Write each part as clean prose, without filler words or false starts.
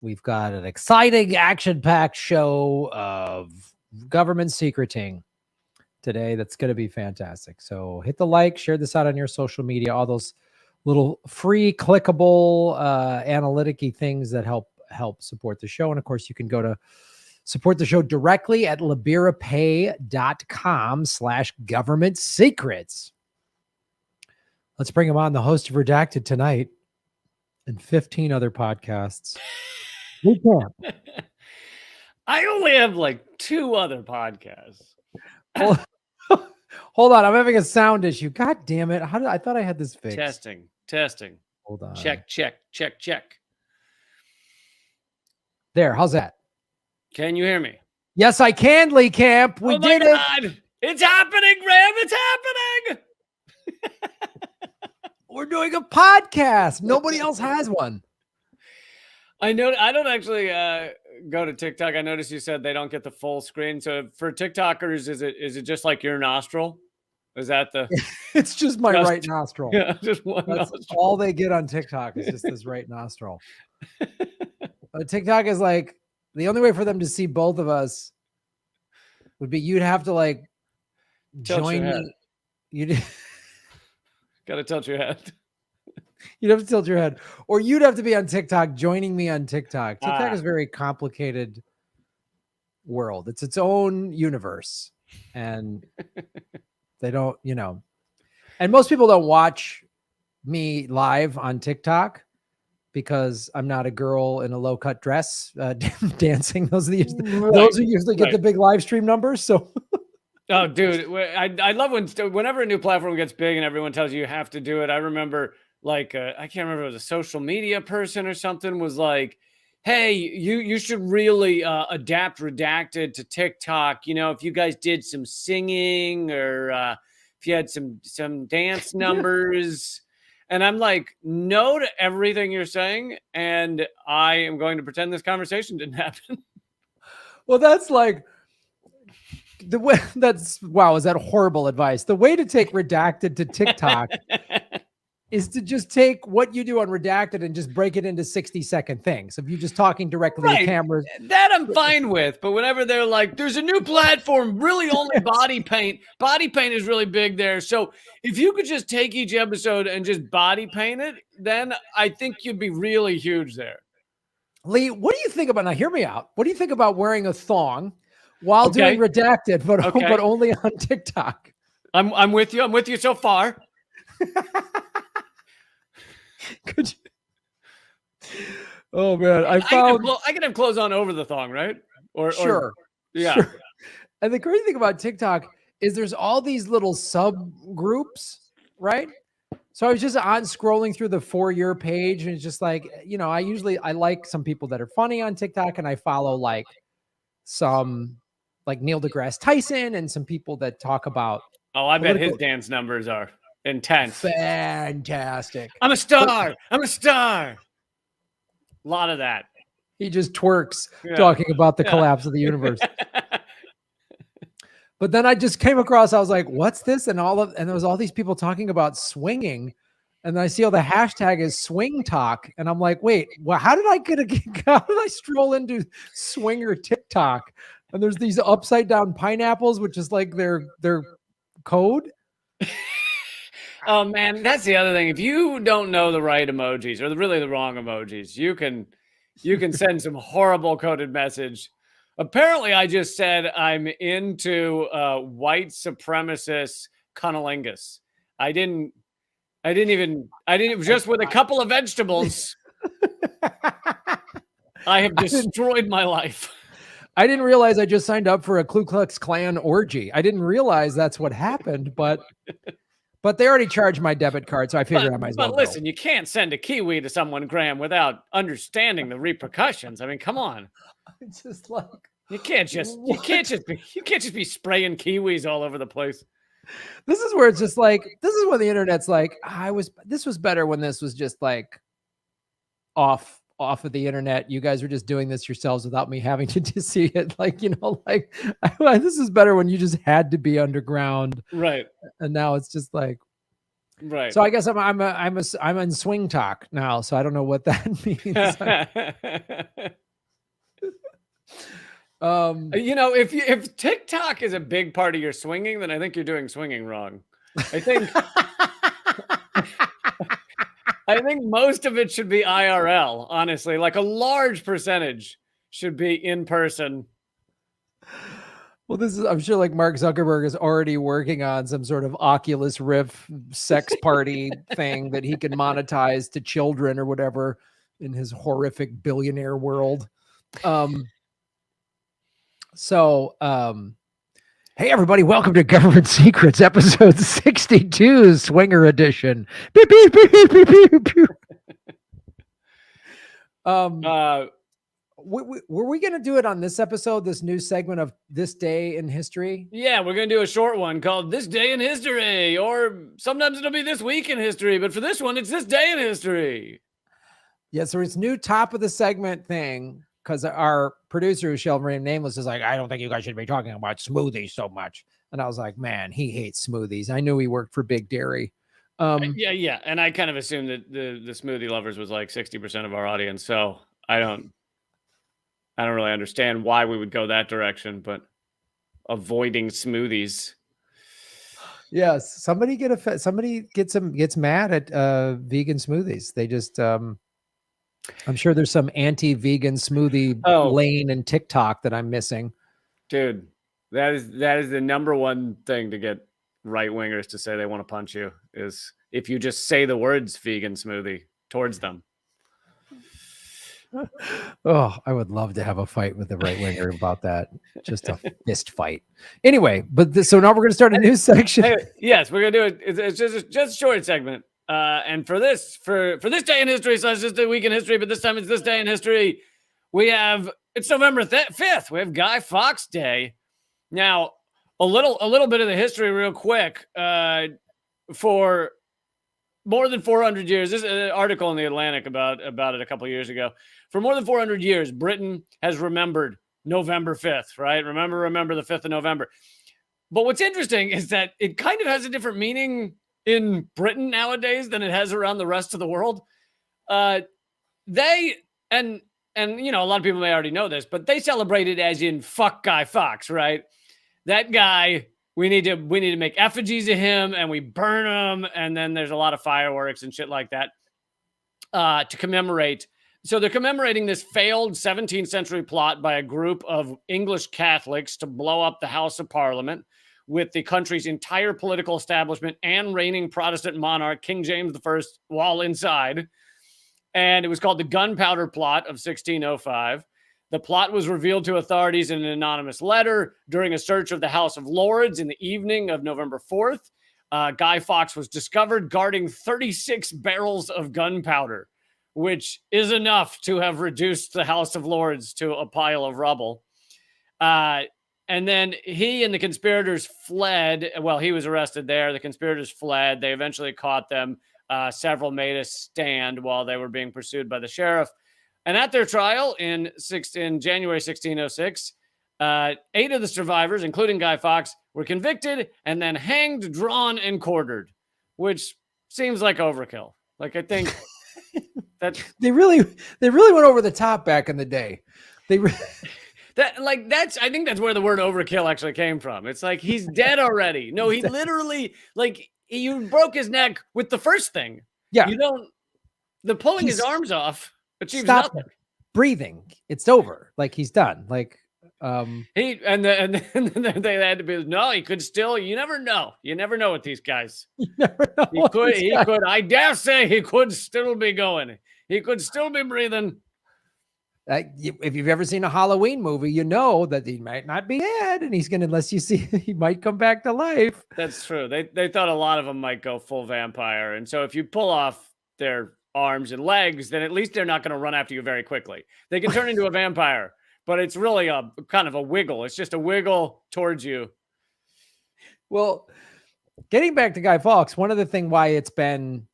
We've got an exciting, action-packed show of government secreting today that's going to be fantastic. So hit the like, share this out on your social media, all those little free clickable analytic-y things that help support the show. And of course, you can go to support the show directly at liberapay.com/government secrets. Let's bring him on, the host of Redacted tonight and 15 other podcasts. We can't. I only have like 2 other podcasts. Hold on, I'm having a sound issue. God damn it. I thought I had this fixed. Testing. Hold on. Check. There, how's that? Can you hear me? Yes, I can, Lee Camp. We did it. It's happening, Graham. It's happening. We're doing a podcast. Nobody else has one. I know. I don't actually go to TikTok. I noticed you said they don't get the full screen. So for TikTokers, is it just like your nostril? Is that the? It's just my right nostril. Yeah, just one. That's nostril. all they get on TikTok is just this right nostril. TikTok is like the only way for them to see both of us would be you'd have to like join me. You'd gotta tilt your head. You'd have to tilt your head, or you'd have to be on TikTok joining me on TikTok. TikTok is a very complicated world. It's its own universe, and they don't, and most people don't watch me live on TikTok because I'm not a girl in a low-cut dress dancing. Those who usually get the big live stream numbers. So. Oh, dude, I love whenever a new platform gets big and everyone tells you have to do it. I remember. Like, I can't remember, it was a social media person or something was like, hey, you should really adapt Redacted to TikTok. If you guys did some singing or if you had some dance numbers. And I'm like, no to everything you're saying. And I am going to pretend this conversation didn't happen. Well, that's like the way wow, is that horrible advice? The way to take Redacted to TikTok is to just take what you do on Redacted and just break it into 60-second things of you just talking directly to cameras. That I'm fine with. But whenever they're like, there's a new platform, really only body paint. Body paint is really big there. So if you could just take each episode and just body paint it, then I think you'd be really huge there. Lee, what do you think about, now hear me out. What do you think about wearing a thong while doing Redacted, but only on TikTok? I'm with you. I'm with you so far. Could you? Oh man, I can have clothes on over the thong, right? Sure. Sure. And the crazy thing about TikTok is there's all these little subgroups, right? So I was just scrolling through the For Your page, and it's just like, I like some people that are funny on TikTok, and I follow like some like Neil deGrasse Tyson and some people that talk about. Oh, I bet his dance numbers are intense. Fantastic. I'm a star. A lot of that. He just twerks talking about the collapse of the universe. But then I just came across, I was like, what's this? And there was all these people talking about swinging. And then I see all the hashtag is swing talk. And I'm like, wait, well, how did I stroll into swinger TikTok? And there's these upside down pineapples, which is like their code. Oh man, that's the other thing. If you don't know the right emojis or really the wrong emojis, you can send some horrible coded message. Apparently, I just said I'm into white supremacist cunnilingus. I didn't just with a couple of vegetables. I have destroyed my life. I didn't realize I just signed up for a Ku Klux Klan orgy. I didn't realize that's what happened, but they already charged my debit card, so I figured I might as well. But listen, you can't send a kiwi to someone, Graham, without understanding the repercussions. I mean, come on. It's just like you can't just be spraying kiwis all over the place. This is where it's just like, this is when the internet's like, this was better when this was just like off of the internet. You guys were just doing this yourselves without me having to see it. Like, this is better when you just had to be underground. Right. And now it's just like, Right. So I guess I'm in swing talk now. So I don't know what that means. You know, if TikTok is a big part of your swinging, then I think you're doing swinging wrong. I think I think most of it should be IRL, honestly. Like a large percentage should be in person. Well, this is, I'm sure like Mark Zuckerberg is already working on some sort of Oculus Rift sex party thing that he can monetize to children or whatever in his horrific billionaire world. Hey everybody, welcome to Government Secrets, episode 62, Swinger Edition. Beep, beep, beep, beep, beep, beep. Were we going to do it on this episode, this new segment of This Day in History? Yeah, we're going to do a short one called This Day in History, or sometimes it'll be This Week in History, but for this one, it's This Day in History. Yeah, so it's new top of the segment thing, because our producer, who shall remain nameless, is like, I don't think you guys should be talking about smoothies so much. And I was like, man, he hates smoothies. I knew he worked for Big Dairy. Yeah. And I kind of assumed that the smoothie lovers was like 60% of our audience. So I don't really understand why we would go that direction, but avoiding smoothies. Yes, somebody gets mad at vegan smoothies. They just I'm sure there's some anti-vegan smoothie lane in TikTok that I'm missing. Dude, that is the number one thing to get right-wingers to say they want to punch you, is if you just say the words vegan smoothie towards them. Oh, I would love to have a fight with the right-winger about that. Just a fist fight. Anyway, so now we're going to start a new section. Yes, we're going to do it. It's just a short segment. And for this day in history, so it's just a week in history, but this time it's This Day in History. It's November 5th. We have Guy Fawkes Day. Now, a little bit of the history real quick. For more than 400 years, this is an article in the Atlantic about it a couple of years ago. For more than 400 years, Britain has remembered November 5th, right? Remember the 5th of November. But what's interesting is that it kind of has a different meaning in Britain nowadays than it has around the rest of the world. And you know, a lot of people may already know this, but they celebrate it as in fuck Guy Fawkes, right? That guy, we need to make effigies of him and we burn them, and then there's a lot of fireworks and shit like that to commemorate. So they're commemorating this failed 17th century plot by a group of English Catholics to blow up the House of Parliament, with the country's entire political establishment and reigning Protestant monarch, King James I, while inside. And it was called the Gunpowder Plot of 1605. The plot was revealed to authorities in an anonymous letter during a search of the House of Lords in the evening of November 4th. Guy Fawkes was discovered guarding 36 barrels of gunpowder, which is enough to have reduced the House of Lords to a pile of rubble. And then he and the conspirators fled. Well, he was arrested there. The conspirators fled. They eventually caught them. Several made a stand while they were being pursued by the sheriff. And at their trial in January 1606, 8 of the survivors, including Guy Fawkes, were convicted and then hanged, drawn, and quartered, which seems like overkill. Like, I think that they really went over the top back in the day. I think that's where the word overkill actually came from. It's like, he's dead already. No, he literally, like, you broke his neck with the first thing. Yeah. Pulling his arms off achieves stop nothing. Breathing. It's over. Like, he's done. Like, then they had to be, no, he could still, you never know. You never know with these guys. You never know. He could, I dare say he could still be going. He could still be breathing. If you've ever seen a Halloween movie, you know that he might not be dead, and unless you see, he might come back to life. That's true. They thought a lot of them might go full vampire, and so if you pull off their arms and legs, then at least they're not going to run after you very quickly. They can turn into a vampire, but it's really a kind of a wiggle. It's just a wiggle towards you. Well, getting back to Guy Fawkes, one of the things why it's been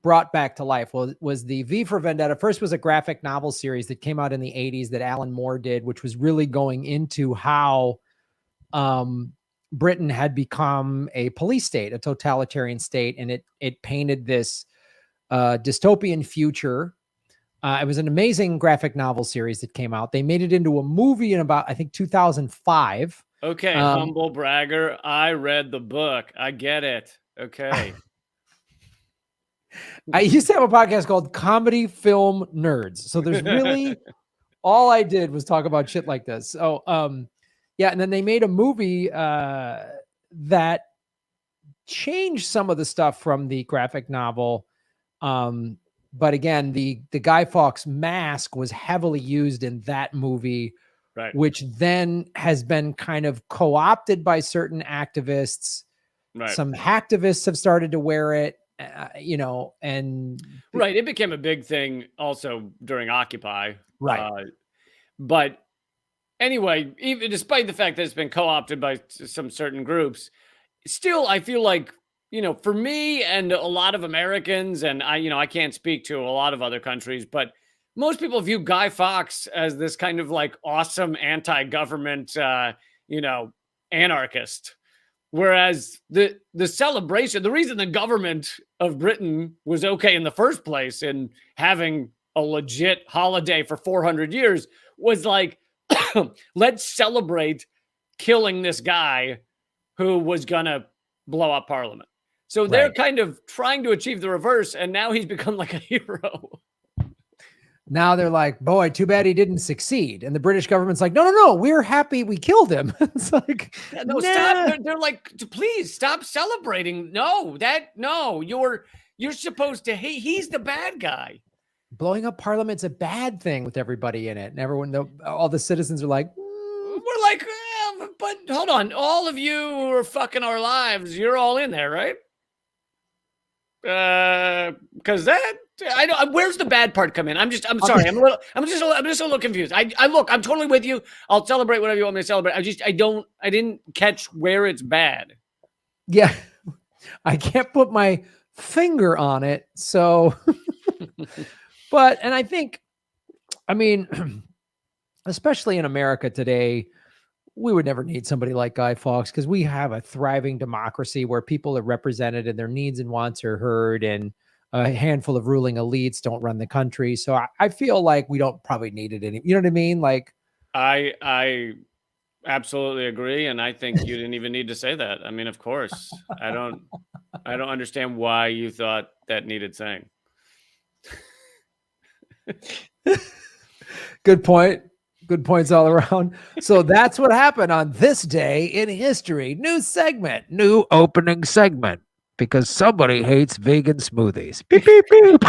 brought back to life was the V for Vendetta. First was a graphic novel series that came out in the 80s that Alan Moore did, which was really going into how Britain had become a police state, a totalitarian state, and it painted this dystopian future. It was an amazing graphic novel series that came out. They made it into a movie in about, I think, 2005. Okay, humble bragger. I read the book. I get it. Okay. I used to have a podcast called Comedy Film Nerds. So there's really all I did was talk about shit like this. So yeah, and then they made a movie that changed some of the stuff from the graphic novel. But again, the Guy Fawkes mask was heavily used in that movie, right, which then has been kind of co-opted by certain activists. right. Some hacktivists have started to wear it, you know, and right. It became a big thing also during Occupy. Right. But anyway, even despite the fact that it's been co-opted by some certain groups, still, I feel like, you know, for me and a lot of Americans, and I can't speak to a lot of other countries, but most people view Guy Fawkes as this kind of like awesome anti-government, anarchist. Whereas the celebration, the reason the government of Britain was okay in the first place in having a legit holiday for 400 years was like, let's celebrate killing this guy who was gonna blow up Parliament. So they're kind of trying to achieve the reverse, and now he's become like a hero. Now they're like, boy, too bad he didn't succeed. And the British government's like, no, we're happy we killed him. It's like, stop. They're like, please stop celebrating. You're supposed to hate. He's the bad guy. Blowing up Parliament's a bad thing with everybody in it. And everyone, all the citizens are like, we're like, but hold on. All of you who are fucking our lives, you're all in there, right? Because I don't. Where's the bad part come in? I'm sorry. I'm just a little confused. I'm totally with you. I'll celebrate whatever you want me to celebrate. I didn't catch where it's bad. Yeah, I can't put my finger on it. So, and I think, I mean, especially in America today, we would never need somebody like Guy Fawkes because we have a thriving democracy where people are represented and their needs and wants are heard, and a handful of ruling elites don't run the country. So I feel like we don't probably need it any. You know what I mean? Like, I absolutely agree, and I think you didn't even need to say that. I mean, of course, I don't understand why you thought that needed saying. Good point. Good points all around. So that's what happened on this day in history. New segment, new opening segment, because somebody hates vegan smoothies. Beep, beep, beep.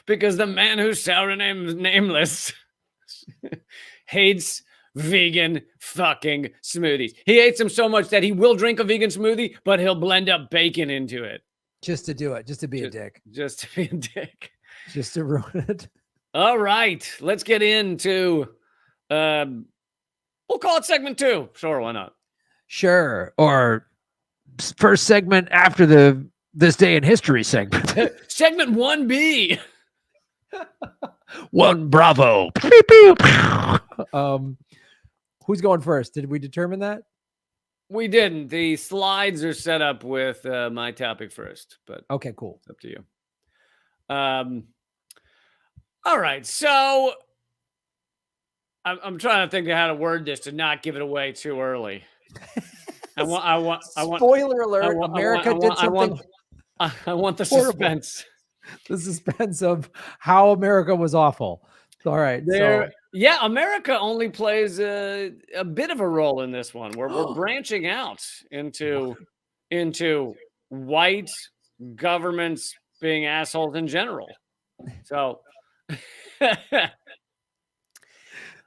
Because the man whose sour name is nameless hates vegan fucking smoothies. He hates them so much that he will drink a vegan smoothie, but he'll blend up bacon into it. Just to do it. Just to be a dick. Just to be a dick. Just to ruin it. All right, let's get into, we'll call it segment 2. Sure, why not? Sure. Or first segment after the This Day in History segment. Segment 1B. 1 Bravo. Who's going first? Did we determine that? We didn't. The slides are set up with my topic first, but okay, cool. It's up to you. All right, so I'm trying to think of how to word this to not give it away too early. I want. Spoiler alert! America did something. I want the horrible. suspense. The suspense of how America was awful. All right, yeah, America only plays a bit of a role in this one. We're branching out into white governments being assholes in general. So.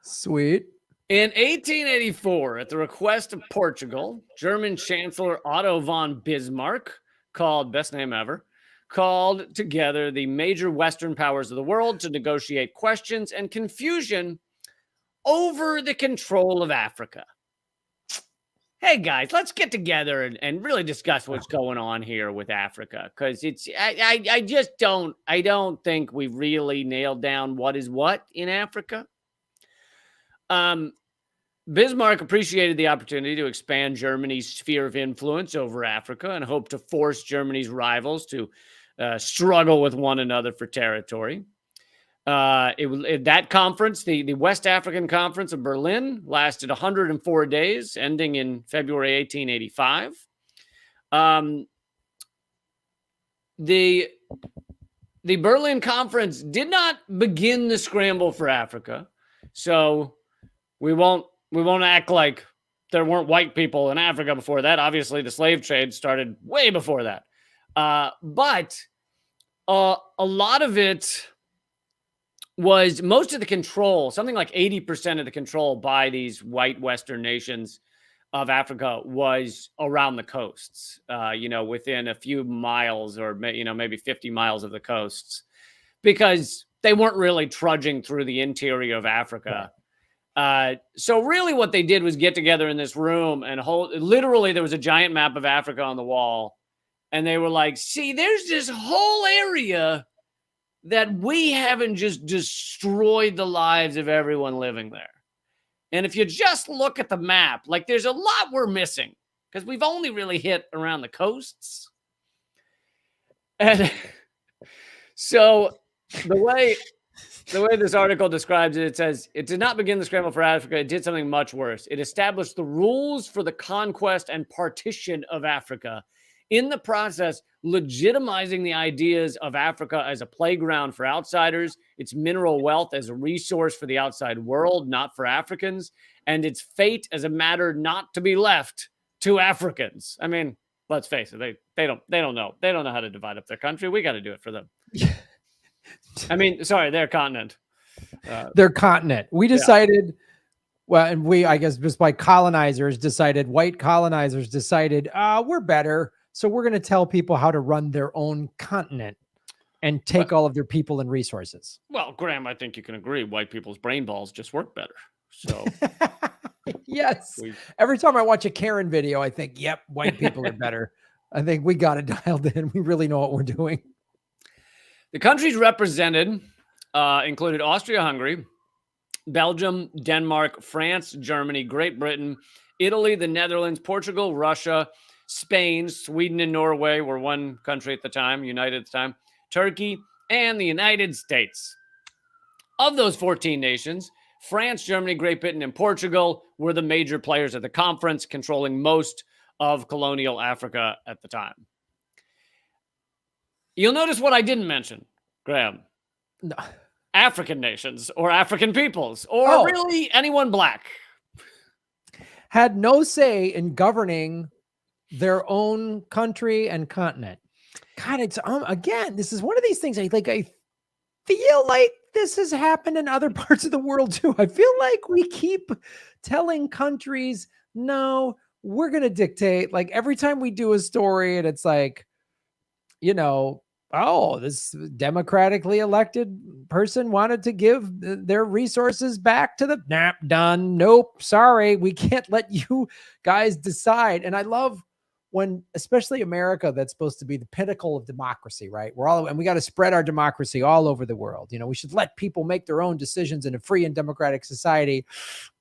Sweet. In 1884, at the request of Portugal, German Chancellor Otto von Bismarck, best name ever, called together the major Western powers of the world to negotiate questions and confusion over the control of Africa. Hey guys, let's get together and really discuss what's going on here with Africa, because I don't think we've really nailed down what is what in Africa. Bismarck appreciated the opportunity to expand Germany's sphere of influence over Africa and hoped to force Germany's rivals to struggle with one another for territory. That conference, the West African Conference of Berlin, lasted 104 days, ending in February 1885. The Berlin Conference did not begin the scramble for Africa, so we won't act like there weren't white people in Africa before that. Obviously, the slave trade started way before that, but a lot of it was most of the control, something like 80% of the control by these white Western nations of Africa was around the coasts, within a few miles or, maybe 50 miles of the coasts, because they weren't really trudging through the interior of Africa. So really what they did was get together in this room and literally there was a giant map of Africa on the wall. And they were like, see, there's this whole area that we haven't just destroyed the lives of everyone living there. And if you just look at the map, like there's a lot we're missing because we've only really hit around the coasts. And so the way this article describes it, it says, it did not begin the scramble for Africa. It did something much worse. It established the rules for the conquest and partition of Africa, in the process legitimizing the ideas of Africa as a playground for outsiders, its mineral wealth as a resource for the outside world, not for Africans, and its fate as a matter not to be left to Africans. I mean, let's face it, they don't know. They don't know how to divide up their country. We got to do it for them. I mean, sorry, their continent. Their continent. We decided, well, and I guess just by colonizers decided, white colonizers decided, we're better. So we're going to tell people how to run their own continent and take all of their people and resources. Well, Graham, I think you can agree. White people's brain balls just work better. So yes. Every time I watch a Karen video, I think, yep, white people are better. I think we got it dialed in. We really know what we're doing. The countries represented included Austria-Hungary, Belgium, Denmark, France, Germany, Great Britain, Italy, the Netherlands, Portugal, Russia, Spain, Sweden, and Norway were one country at the time, united at the time, Turkey, and the United States. Of those 14 nations, France, Germany, Great Britain, and Portugal were the major players at the conference, controlling most of colonial Africa at the time. You'll notice what I didn't mention, Graham. No. African nations or African peoples or really anyone black had no say in governing their own country and continent. God, it's again, this is one of these things I feel like this has happened in other parts of the world too. I feel like we keep telling countries, no, we're going to dictate. Like every time we do a story and it's like, this democratically elected person wanted to give their resources back to the done. Nope. Sorry. We can't let you guys decide. And I love when, especially America, that's supposed to be the pinnacle of democracy, right? And we got to spread our democracy all over the world. We should let people make their own decisions in a free and democratic society.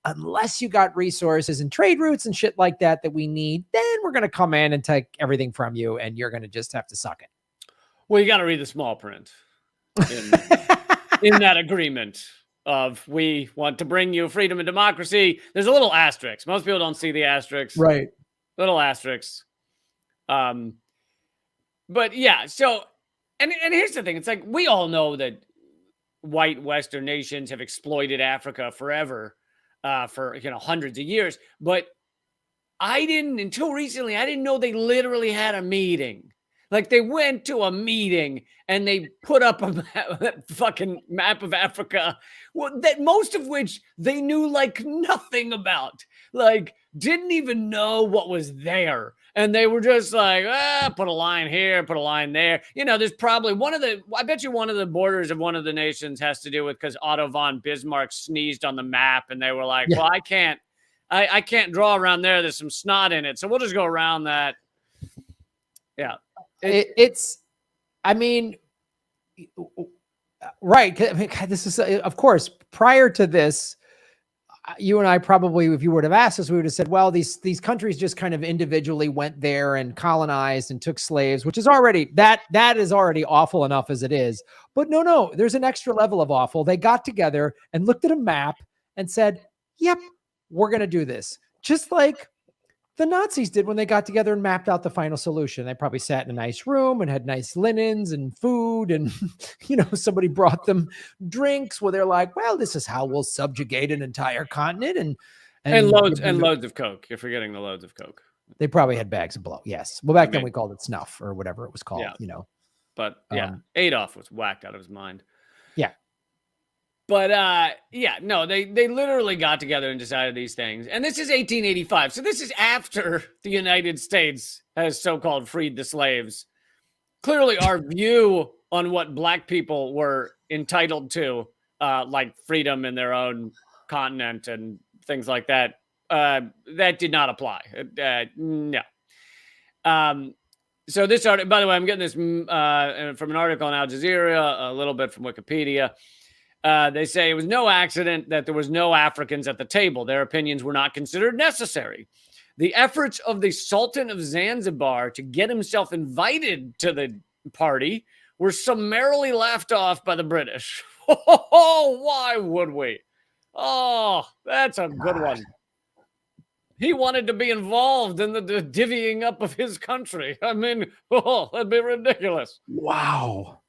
Unless you got resources and trade routes and shit like that we need, then we're going to come in and take everything from you and you're going to just have to suck it. Well, you got to read the small print in that agreement of we want to bring you freedom and democracy. There's a little asterisk. Most people don't see the asterisk. Right. Little asterisk. But yeah, so, and here's the thing. It's like, we all know that white Western nations have exploited Africa forever, for, hundreds of years. But until recently, I didn't know they literally had a meeting. Like they went to a meeting and they put up a fucking map of Africa, that most of which they knew like nothing about, like didn't even know what was there. And they were just like, put a line here, put a line there. There's probably I bet you one of the borders of one of the nations has to do with because Otto von Bismarck sneezed on the map and they were like, well, I can't draw around there. There's some snot in it. So we'll just go around that. Yeah. Right. I mean, this is, of course, prior to this, you and I probably, if you would have asked us, we would have said, well, these countries just kind of individually went there and colonized and took slaves, which is already, that is already awful enough as it is. But no, there's an extra level of awful. They got together and looked at a map and said, yep, we're going to do this. Just like the Nazis did when they got together and mapped out the final solution. They probably sat in a nice room and had nice linens and food, and somebody brought them drinks where they're like, well, this is how we'll subjugate an entire continent, and loads of Coke. You're forgetting the loads of Coke. They probably had bags of blow. Yes. Well, back then we called it snuff or whatever it was called, But Adolf was whacked out of his mind. Yeah. But they literally got together and decided these things. And this is 1885. So this is after the United States has so-called freed the slaves. Clearly our view on what black people were entitled to, like freedom in their own continent and things like that, that did not apply. No. So this article, by the way, I'm getting this from an article on Al Jazeera, a little bit from Wikipedia. They say it was no accident that there was no Africans at the table. Their opinions were not considered necessary. The efforts of the Sultan of Zanzibar to get himself invited to the party were summarily laughed off by the British. Oh, why would we? Oh, that's a good one. He wanted to be involved in the divvying up of his country. I mean, that'd be ridiculous. Wow.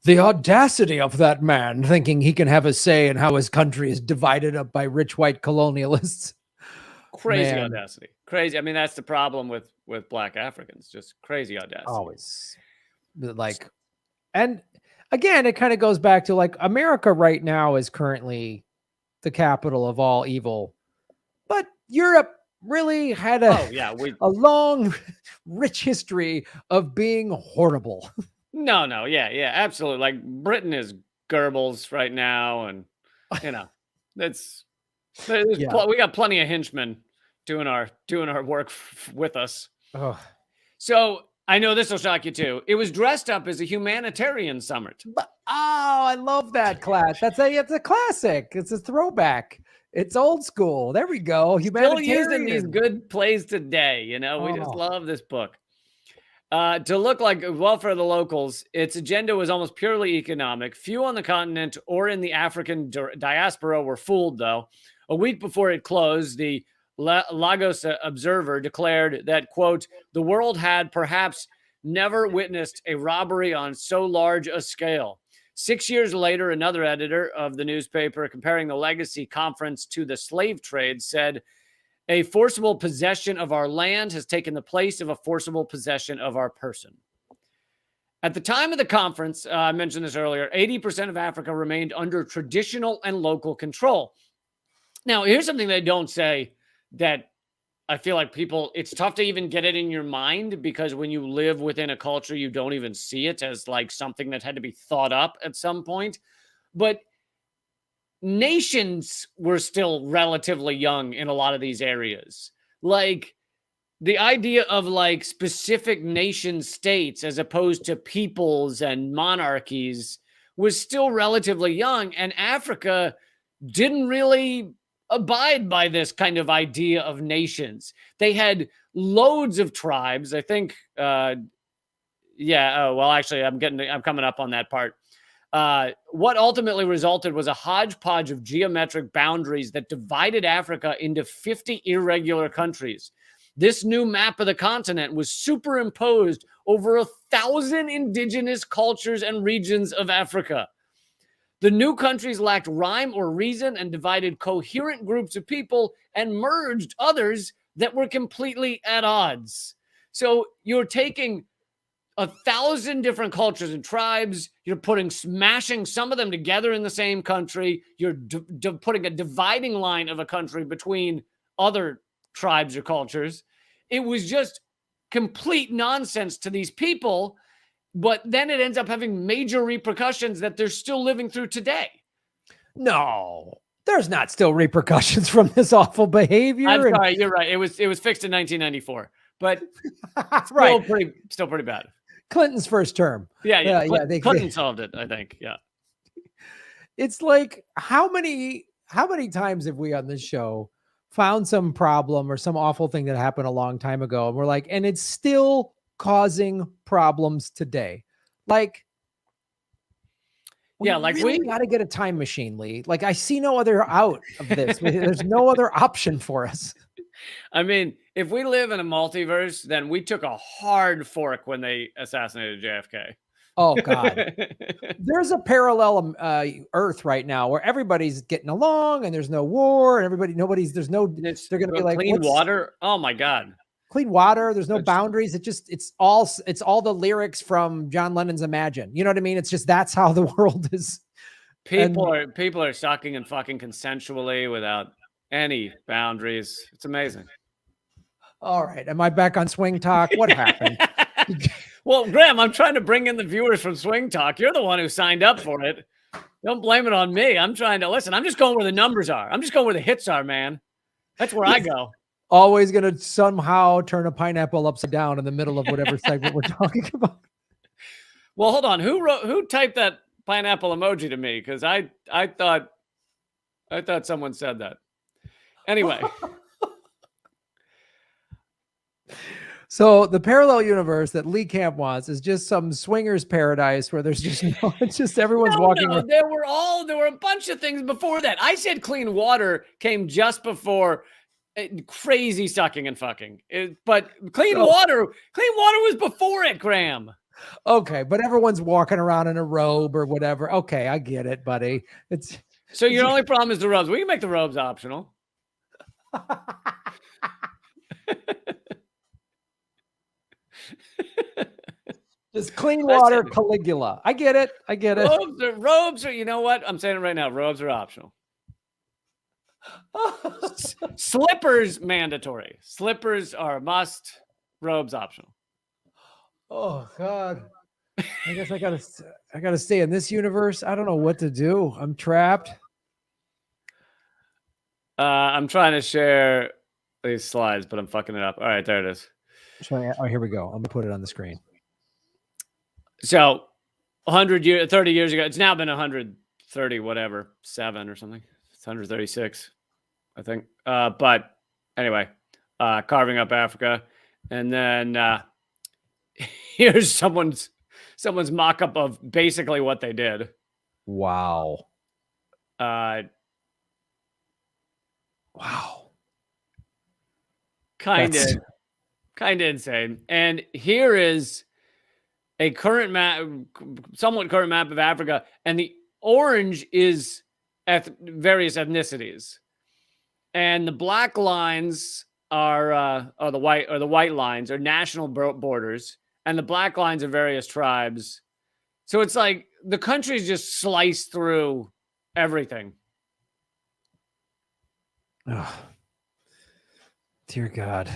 The audacity of that man thinking he can have a say in how his country is divided up by rich white colonialists. Crazy audacity. Crazy. I mean, that's the problem with black Africans. Just crazy audacity. Always. Like, and again, it kind of goes back to like America right now is currently the capital of all evil. But Europe really had a long, rich history of being horrible. No, yeah, absolutely. Like Britain is Goebbels right now, and we got plenty of henchmen doing our work with us. Oh. So I know this will shock you too. It was dressed up as a humanitarian summit. I love that class. It's a classic. It's a throwback. It's old school. There we go. Still using these good plays today. We just love this book. To look like welfare of the locals, its agenda was almost purely economic. Few on the continent or in the African diaspora were fooled, though. A week before it closed, the Lagos Observer declared that, quote, the world had perhaps never witnessed a robbery on so large a scale. 6 years later, another editor of the newspaper, comparing the Legacy Conference to the slave trade, said, a forcible possession of our land has taken the place of a forcible possession of our person. At the time of the conference, I mentioned this earlier, 80% of Africa remained under traditional and local control. Now, here's something they don't say that I feel like it's tough to even get it in your mind, because when you live within a culture, you don't even see it as like something that had to be thought up at some point. But nations were still relatively young in a lot of these areas. Like the idea of like specific nation states as opposed to peoples and monarchies was still relatively young, and Africa didn't really abide by this kind of idea of nations. They had loads of tribes. I think actually I'm coming up on that part. What ultimately resulted was a hodgepodge of geometric boundaries that divided Africa into 50 irregular countries. This new map of the continent was superimposed over 1,000 indigenous cultures and regions of Africa. The new countries lacked rhyme or reason and divided coherent groups of people and merged others that were completely at odds. So you're taking 1,000 different cultures and tribes. You're smashing some of them together in the same country. You're putting a dividing line of a country between other tribes or cultures. It was just complete nonsense to these people. But then it ends up having major repercussions that they're still living through today. No, there's not still repercussions from this awful behavior. I'm sorry, you're right. It was fixed in 1994, but still pretty bad. Clinton's first term. Yeah. Clinton solved it, I think. Yeah. It's like how many how many times have we on this show found some problem or some awful thing that happened a long time ago, and we're like, and it's still causing problems today? Like, we really got to get a time machine, Lee. Like, I see no other out of this. There's no other option for us. I mean, if we live in a multiverse, then we took a hard fork when they assassinated JFK. Oh God, there's a parallel Earth right now where everybody's getting along and there's no war and they're going to be like clean water. Oh my God. Clean water. There's no boundaries. It's all the lyrics from John Lennon's Imagine. You know what I mean? It's just, that's how the world is. People are sucking and fucking consensually without any boundaries. It's amazing. All right. Am I back on Swing Talk? What happened? Well, Graham, I'm trying to bring in the viewers from Swing Talk. You're the one who signed up for it. Don't blame it on me. I'm trying to listen. I'm just going where the numbers are. I'm just going where the hits are, man. That's where I go. Always going to somehow turn a pineapple upside down in the middle of whatever segment we're talking about. Well, hold on. Who typed that pineapple emoji to me? Because I thought someone said that. Anyway. So the parallel universe that Lee Camp wants is just some swingers paradise where there's just it's just everyone's walking. No, there were a bunch of things before that. I said clean water came just before crazy sucking and fucking. But clean water was before it, Graham. Okay, but everyone's walking around in a robe or whatever. Okay, I get it, buddy. So your only problem is the robes. We can make the robes optional. Just clean water, Caligula. I get it. Robes are, you know what? I'm saying it right now. Robes are optional. Slippers mandatory. Slippers are a must. Robes optional. Oh God. I guess I gotta stay in this universe. I don't know what to do. I'm trapped. I'm trying to share these slides, but I'm fucking it up. All right, there it is. Oh, here we go. I'm gonna put it on the screen. So 30 years ago, it's now been 130, whatever, 7 or something. It's 136, I think. But anyway, carving up Africa. And then here's someone's mock-up of basically what they did. Wow. Wow. Kind of insane. And here is a current map, somewhat current map of Africa, and the orange is various ethnicities, and the black lines are the white lines are national borders, and the black lines are various tribes. So it's like the country's just sliced through everything. Oh, dear God.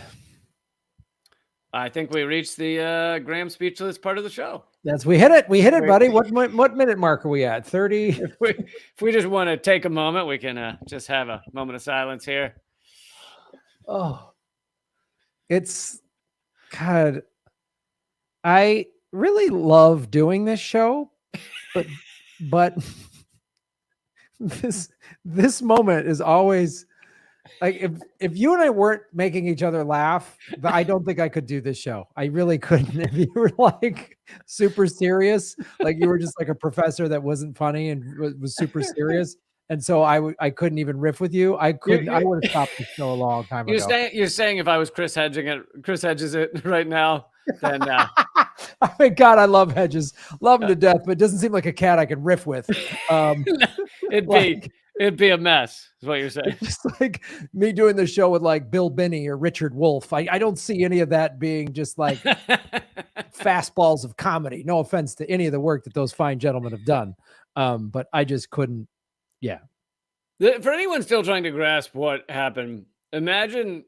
I think we reached the Graham Speechless part of the show. We hit it, buddy. What minute mark are we at? 30. If we just want to take a moment, we can just have a moment of silence here. Oh, it's God. I really love doing this show, but this moment is always like, if you and I weren't making each other laugh, I don't think I could do this show. I really couldn't. If you were like super serious, like you were just like a professor that wasn't funny and was super serious, and so I couldn't even riff with you. I would have stopped the show a long time ago. You're saying if I was Chris Hedges it right now, then I mean, God, I love Hedges, love him to death, but it doesn't seem like a cat I can riff with. It'd be a mess, is what you're saying. Just like me doing the show with like Bill Binney or Richard Wolff. I don't see any of that being just like fastballs of comedy. No offense to any of the work that those fine gentlemen have done. But I just couldn't. Yeah. For anyone still trying to grasp what happened, imagine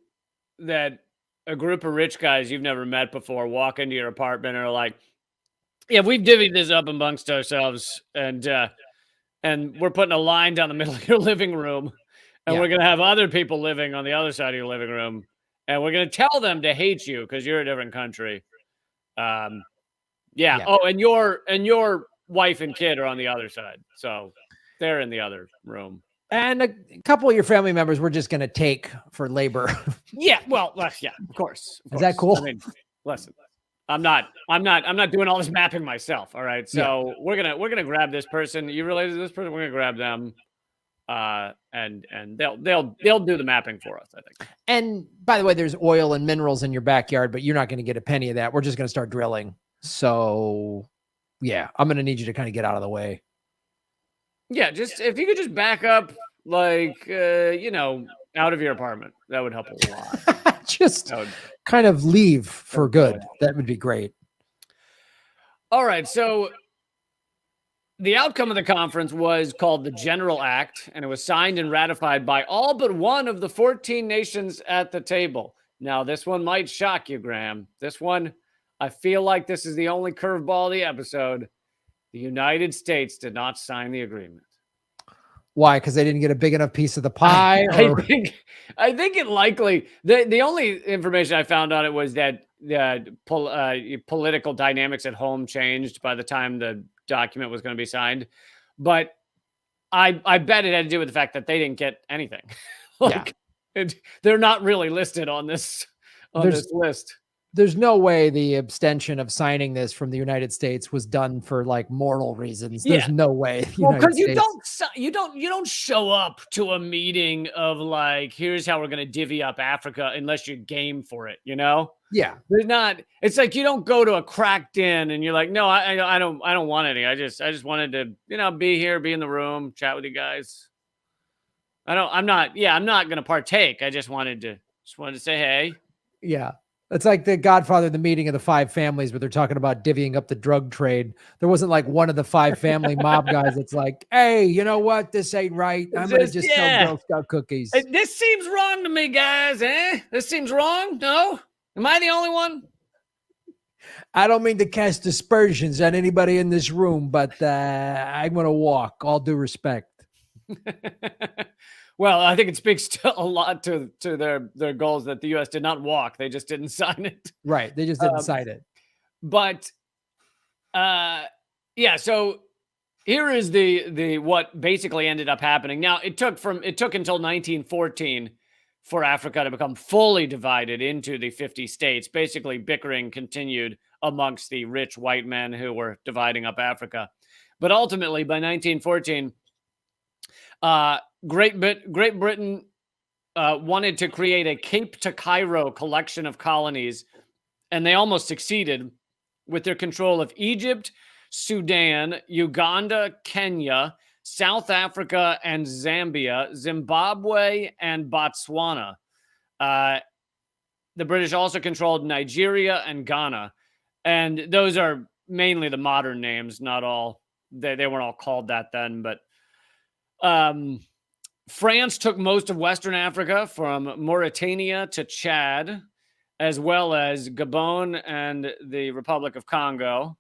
that a group of rich guys you've never met before walk into your apartment and are like, yeah, we've divvied this up amongst ourselves, and we're putting a line down the middle of your living room, and we're going to have other people living on the other side of your living room, and we're going to tell them to hate you because you're a different country. Oh, and your wife and kid are on the other side, so they're in the other room. And a couple of your family members we're just going to take for labor. Yeah, well, yeah, of course. Is that cool? I mean, listen, I'm not doing all this mapping myself. All right, so we're gonna grab this person. You related to this person? We're gonna grab them, and they'll do the mapping for us, I think. And by the way, there's oil and minerals in your backyard, but you're not going to get a penny of that. We're just going to start drilling. So, yeah, I'm going to need you to kind of get out of the way. Yeah, just if you could just back up, like out of your apartment, that would help a lot. Just kind of leave for good. That would be great. All right, so the outcome of the conference was called the General Act, and it was signed and ratified by all but one of the 14 nations at the table. Now, this one might shock you, Graham. This one, I feel like this is the only curveball of the episode. The United States did not sign the agreement. Why? Because they didn't get a big enough piece of the pie? I think it likely, the only information I found on it was that political dynamics at home changed by the time the document was going to be signed. But I bet it had to do with the fact that they didn't get anything. They're not really listed on this list. There's no way the abstention of signing this from the United States was done for like moral reasons. There's no way. Well, because you don't show up to a meeting of like, here's how we're going to divvy up Africa unless you're game for it, Yeah. There's not. It's like you don't go to a cracked in and you're like, no, I don't want any. I just wanted to be here, be in the room, chat with you guys. I'm not going to partake. I just wanted to say hey. Yeah. It's like the Godfather, the meeting of the 5 families where they're talking about divvying up the drug trade. There wasn't like one of the 5 family mob guys that's like, hey, you know what? This ain't right. I'm going to just sell Girl Scout cookies. This seems wrong to me, guys. This seems wrong. No? Am I the only one? I don't mean to cast aspersions on anybody in this room, but I'm going to walk. All due respect. Well, I think it speaks to a lot to their goals that the U.S. did not walk. They just didn't sign it. Right. They just didn't sign it. But, so here is the what basically ended up happening. Now, it took until 1914 for Africa to become fully divided into the 50 states. Basically, bickering continued amongst the rich white men who were dividing up Africa. But ultimately, by 1914, Great Britain wanted to create a Cape to Cairo collection of colonies, and they almost succeeded with their control of Egypt, Sudan, Uganda, Kenya, South Africa and Zambia, Zimbabwe and Botswana. The British also controlled Nigeria and Ghana, and those are mainly the modern names, not all. They weren't all called that then, but France took most of Western Africa from Mauritania to Chad, as well as Gabon and the Republic of Congo.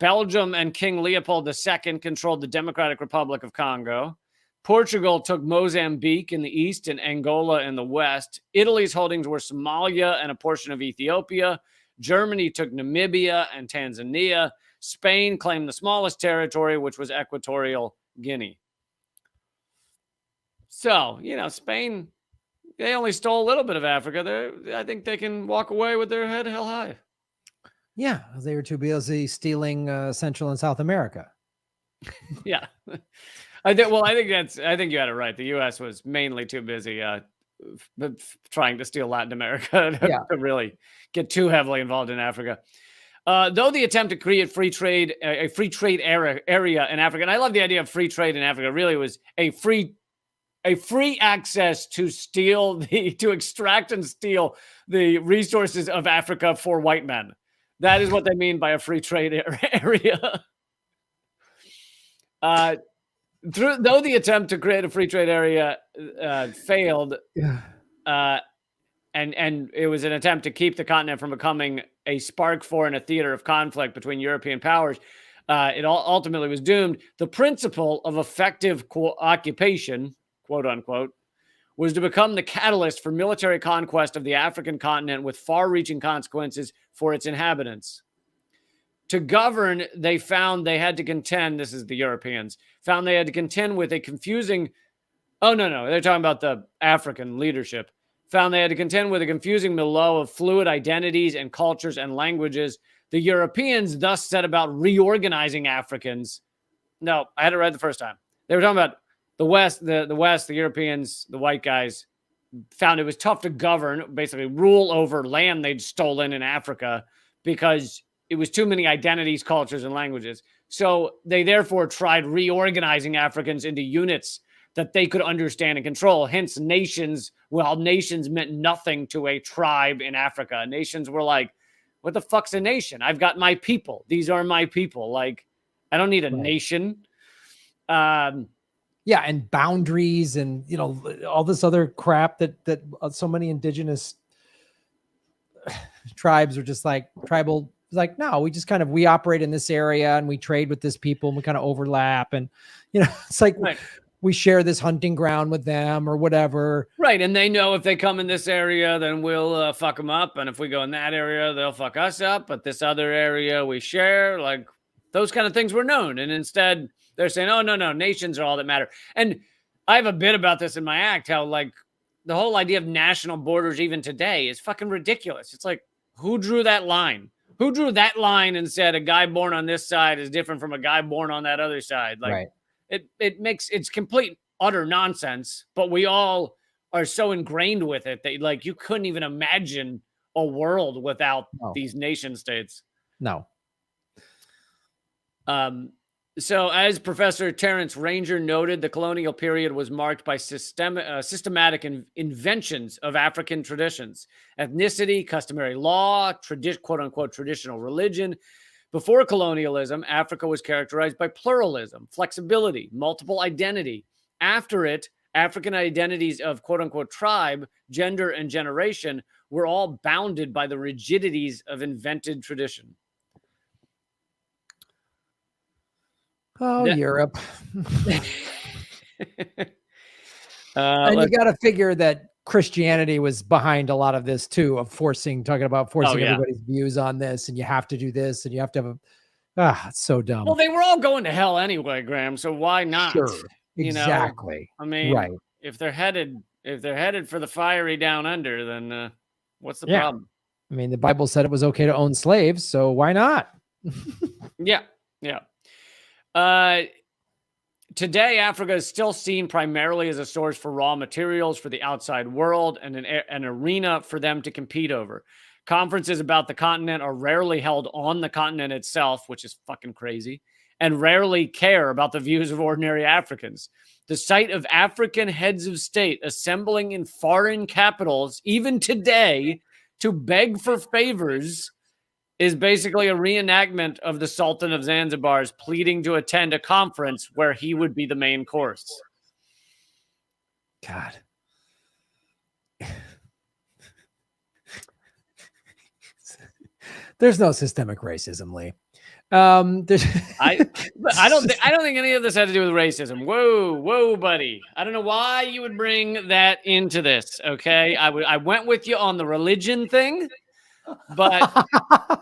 Belgium and King Leopold II controlled the Democratic Republic of Congo. Portugal took Mozambique in the east and Angola in the west. Italy's holdings were Somalia and a portion of Ethiopia. Germany took Namibia and Tanzania. Spain claimed the smallest territory, which was Equatorial Guinea. So, Spain, they only stole a little bit of Africa. I think they can walk away with their head held high. Yeah, they were too busy stealing Central and South America. Yeah. I think you had it right. The U.S. was mainly too busy trying to steal Latin America to really get too heavily involved in Africa. Though the attempt to create a free trade area in Africa, and I love the idea of free trade in Africa, really was a free access to to extract and steal the resources of Africa for white men. That is what they mean by a free trade area. Though the attempt to create a free trade area failed, and it was an attempt to keep the continent from becoming a spark for and a theater of conflict between European powers, it ultimately was doomed. The principle of effective occupation, quote unquote, was to become the catalyst for military conquest of the African continent with far-reaching consequences for its inhabitants. To govern, they found they had to contend, this is the Europeans, found they had to contend with a confusing Oh, no. They're talking about the African leadership. Found they had to contend with a confusing milieu of fluid identities and cultures and languages. The Europeans thus set about reorganizing Africans. No, I had it right the first time. They were talking about the West, the Europeans, the white guys found it was tough to govern, basically rule over land they'd stolen in Africa because it was too many identities, cultures, and languages. So they therefore tried reorganizing Africans into units that they could understand and control. Hence, nations. Well, nations meant nothing to a tribe in Africa. Nations were like, what the fuck's a nation? I've got my people. These are my people. Like, I don't need a nation. Yeah, and boundaries and, you know, all this other crap that so many indigenous tribes are just like tribal. Like, no, we just kind of, we operate in this area and we trade with this people and we kind of overlap. And, you know, it's like we share this hunting ground with them or whatever. Right. And they know if they come in this area, then we'll fuck them up. And if we go in that area, they'll fuck us up. But this other area we share, like those kind of things were known. And instead they're saying, oh, no, nations are all that matter. And I have a bit about this in my act, how like the whole idea of national borders even today is fucking ridiculous. It's like, who drew that line? Who drew that line and said a guy born on this side is different from a guy born on that other side? Like it's complete, utter nonsense, but we all are so ingrained with it that like you couldn't even imagine a world without these nation states. No. So as Professor Terence Ranger noted, the colonial period was marked by systematic inventions of African traditions, ethnicity, customary law, quote-unquote traditional religion. Before colonialism, Africa was characterized by pluralism, flexibility, multiple identity. After it, African identities of quote-unquote tribe, gender, and generation were all bounded by the rigidities of invented tradition. Oh, Europe. And you got to figure that Christianity was behind a lot of this too, of talking about forcing everybody's views on this, and you have to do this, and you have to have it's so dumb. Well, they were all going to hell anyway, Graham. So why not? Sure, exactly. You know? I mean, if they're headed for the fiery down under, then what's the problem? I mean, the Bible said it was okay to own slaves, so why not? Yeah. Today, Africa is still seen primarily as a source for raw materials for the outside world and an arena for them to compete over. Conferences about the continent are rarely held on the continent itself, which is fucking crazy, and rarely care about the views of ordinary Africans. The sight of African heads of state assembling in foreign capitals, even today, to beg for favors is basically a reenactment of the Sultan of Zanzibar's pleading to attend a conference where he would be the main course. God. There's no systemic racism, Lee. I don't think any of this had to do with racism. Whoa, buddy. I don't know why you would bring that into this. Okay. I went with you on the religion thing, but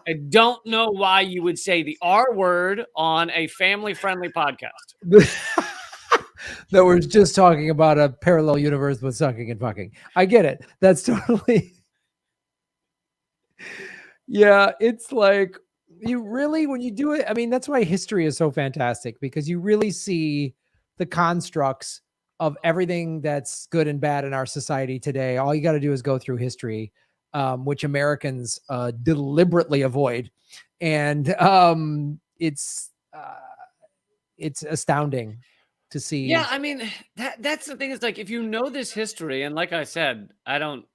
I don't know why you would say the R word on a family-friendly podcast. That we're just talking about a parallel universe with sucking and fucking. I get it. That's totally. Yeah, it's like you really, when you do it, I mean, that's why history is so fantastic, because you really see the constructs of everything that's good and bad in our society today. All you got to do is go through history. Which Americans deliberately avoid, and it's astounding to see. Yeah, I mean that's the thing. Is like if you know this history, and like I said, I don't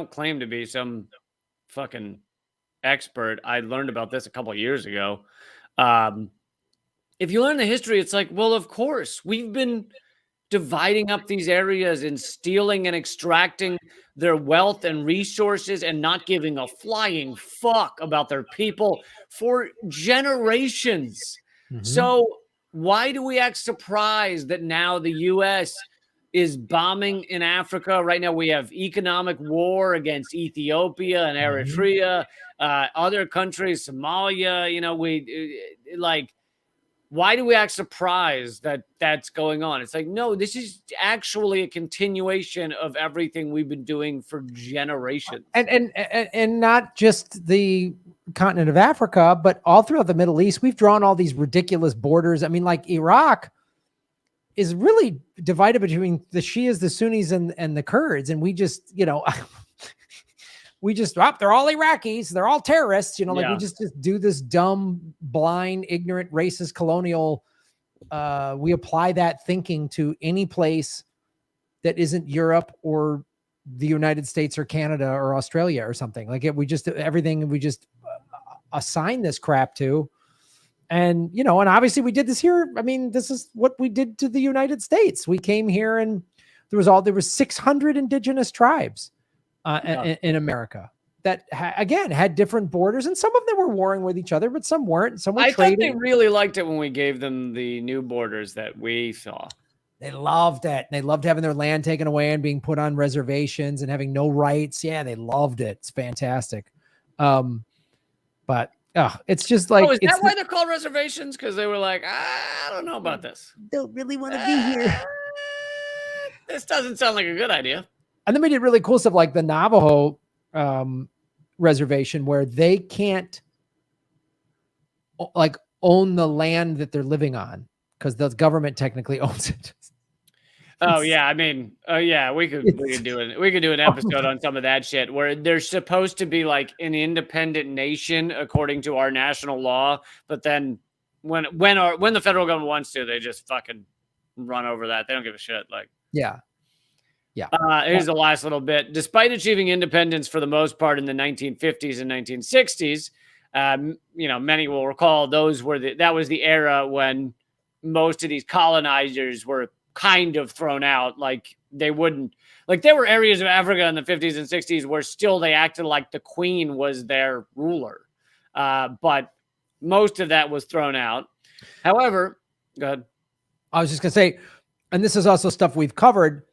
claim to be some fucking expert. I learned about this a couple of years ago. If you learn the history, it's like, well, of course we've been dividing up these areas and stealing and extracting their wealth and resources and not giving a flying fuck about their people for generations. Mm-hmm. So why do we act surprised that now the U.S. is bombing in Africa? Right now we have economic war against Ethiopia and Eritrea, other countries, Somalia, we like, why do we act surprised that that's going on? It's like, no, this is actually a continuation of everything we've been doing for generations. And not just the continent of Africa, but all throughout the Middle East, we've drawn all these ridiculous borders. I mean, like Iraq is really divided between the Shias, the Sunnis, and the Kurds. And we just, you know, we just they're all Iraqis, they're all terrorists, you know, like we just do this dumb, blind, ignorant, racist, colonial. We apply that thinking to any place that isn't Europe or the United States or Canada or Australia or something. Like we just everything we just assign this crap to. And, you know, and obviously we did this here. I mean, this is what we did to the United States. We came here and there was 600 indigenous tribes in America that again had different borders, and some of them were warring with each other, but some weren't. Some were trading. I thought they really liked it when we gave them the new borders that we saw. They loved it. They loved having their land taken away and being put on reservations and having no rights. Yeah, they loved it. It's fantastic. But it's just like, is that why they're called reservations? Because they were like, I don't know about this. Don't really want to be here. This doesn't sound like a good idea. And then we did really cool stuff like the Navajo reservation, where they can't like own the land that they're living on because the government technically owns it. Oh yeah, I mean, we could do an episode on some of that shit where they're supposed to be like an independent nation according to our national law, but then when the federal government wants to, they just fucking run over that. They don't give a shit. Like here's the last little bit. Despite achieving independence for the most part in the 1950s and 1960s, you know, many will recall that was the era when most of these colonizers were kind of thrown out. Like there were areas of Africa in the 50s and 60s where still they acted like the queen was their ruler. But most of that was thrown out. However, go ahead. I was just going to say, and this is also stuff we've covered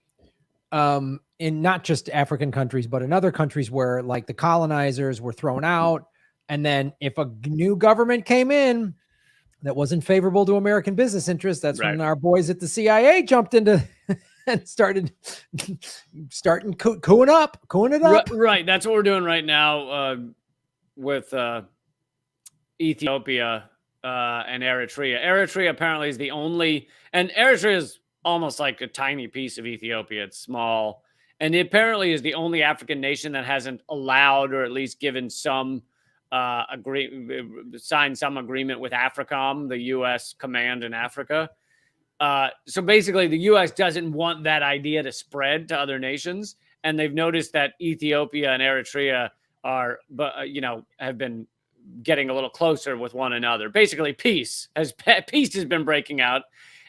in not just African countries, but in other countries where like the colonizers were thrown out. And then if a new government came in that wasn't favorable to American business interests, that's when our boys at the CIA jumped into and starting cooing it up. Right. That's what we're doing right now with Ethiopia and Eritrea. Eritrea apparently is the only, and Eritrea is almost like a tiny piece of Ethiopia. It's small. And it apparently is the only African nation that hasn't allowed or at least given some signed some agreement with AFRICOM, the U.S. command in Africa. So basically, the U.S. doesn't want that idea to spread to other nations. And they've noticed that Ethiopia and Eritrea have been getting a little closer with one another. Basically, peace has been breaking out.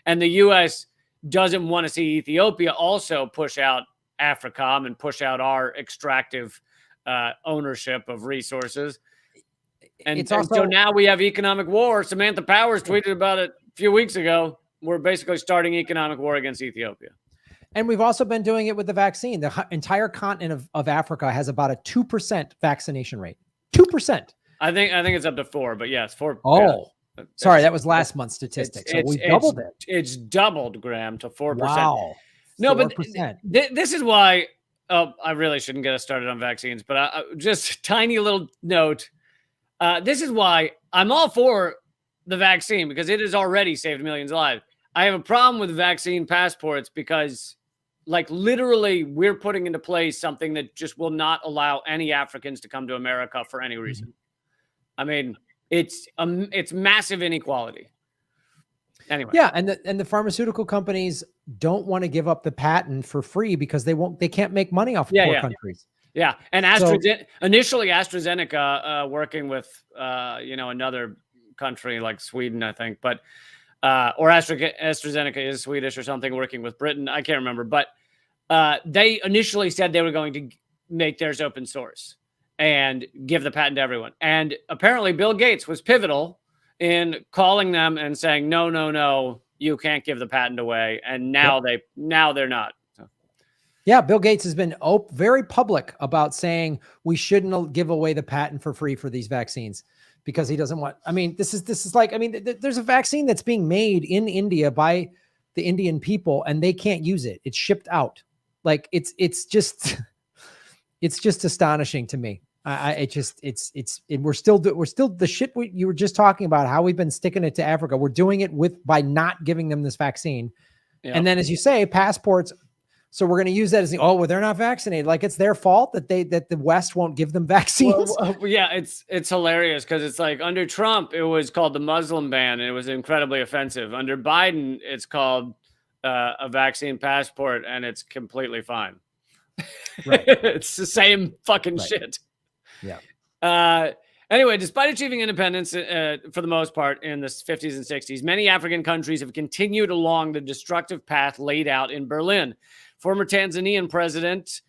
And the U.S. doesn't want to see Ethiopia also push out AFRICOM and push out our extractive ownership of resources. And so now we have economic war. Samantha Powers tweeted about it a few weeks ago. We're basically starting economic war against Ethiopia. And we've also been doing it with the vaccine. The entire continent of Africa has about a 2% vaccination rate. 2%. I think it's up to 4, but yes, 4. Oh, yeah. Sorry, that was last month's statistic. So we doubled it. It's doubled, Graham, to 4%. Wow. No, 4%. But this is why I really shouldn't get us started on vaccines, but just tiny little note. This is why I'm all for the vaccine, because it has already saved millions of lives. I have a problem with vaccine passports because, like, literally we're putting into place something that just will not allow any Africans to come to America for any reason. I mean, it's massive inequality. Anyway. Yeah, and the pharmaceutical companies don't want to give up the patent for free because they can't make money off of poor countries. Yeah, and initially AstraZeneca working with another country like Sweden, I think, but or AstraZeneca is Swedish or something, working with Britain. I can't remember, but they initially said they were going to make theirs open source and give the patent to everyone. And apparently Bill Gates was pivotal in calling them and saying, no, you can't give the patent away. And now they're not. So. Yeah, Bill Gates has been very public about saying we shouldn't give away the patent for free for these vaccines because he doesn't want. I mean, this is like, I mean, there's a vaccine that's being made in India by the Indian people, and they can't use it. It's shipped out. Like it's just astonishing to me. We're still the shit you were just talking about, how we've been sticking it to Africa. We're doing it by not giving them this vaccine. Yep. And then, as you say, passports. So we're going to use that as well, they're not vaccinated. Like it's their fault that the West won't give them vaccines. Well, yeah, it's hilarious because it's like under Trump, it was called the Muslim ban, and it was incredibly offensive. Under Biden, it's called a vaccine passport, and it's completely fine. Right. It's the same fucking shit. Yeah. Anyway, despite achieving independence for the most part in the 50s and 60s, many African countries have continued along the destructive path laid out in Berlin. Former Tanzanian president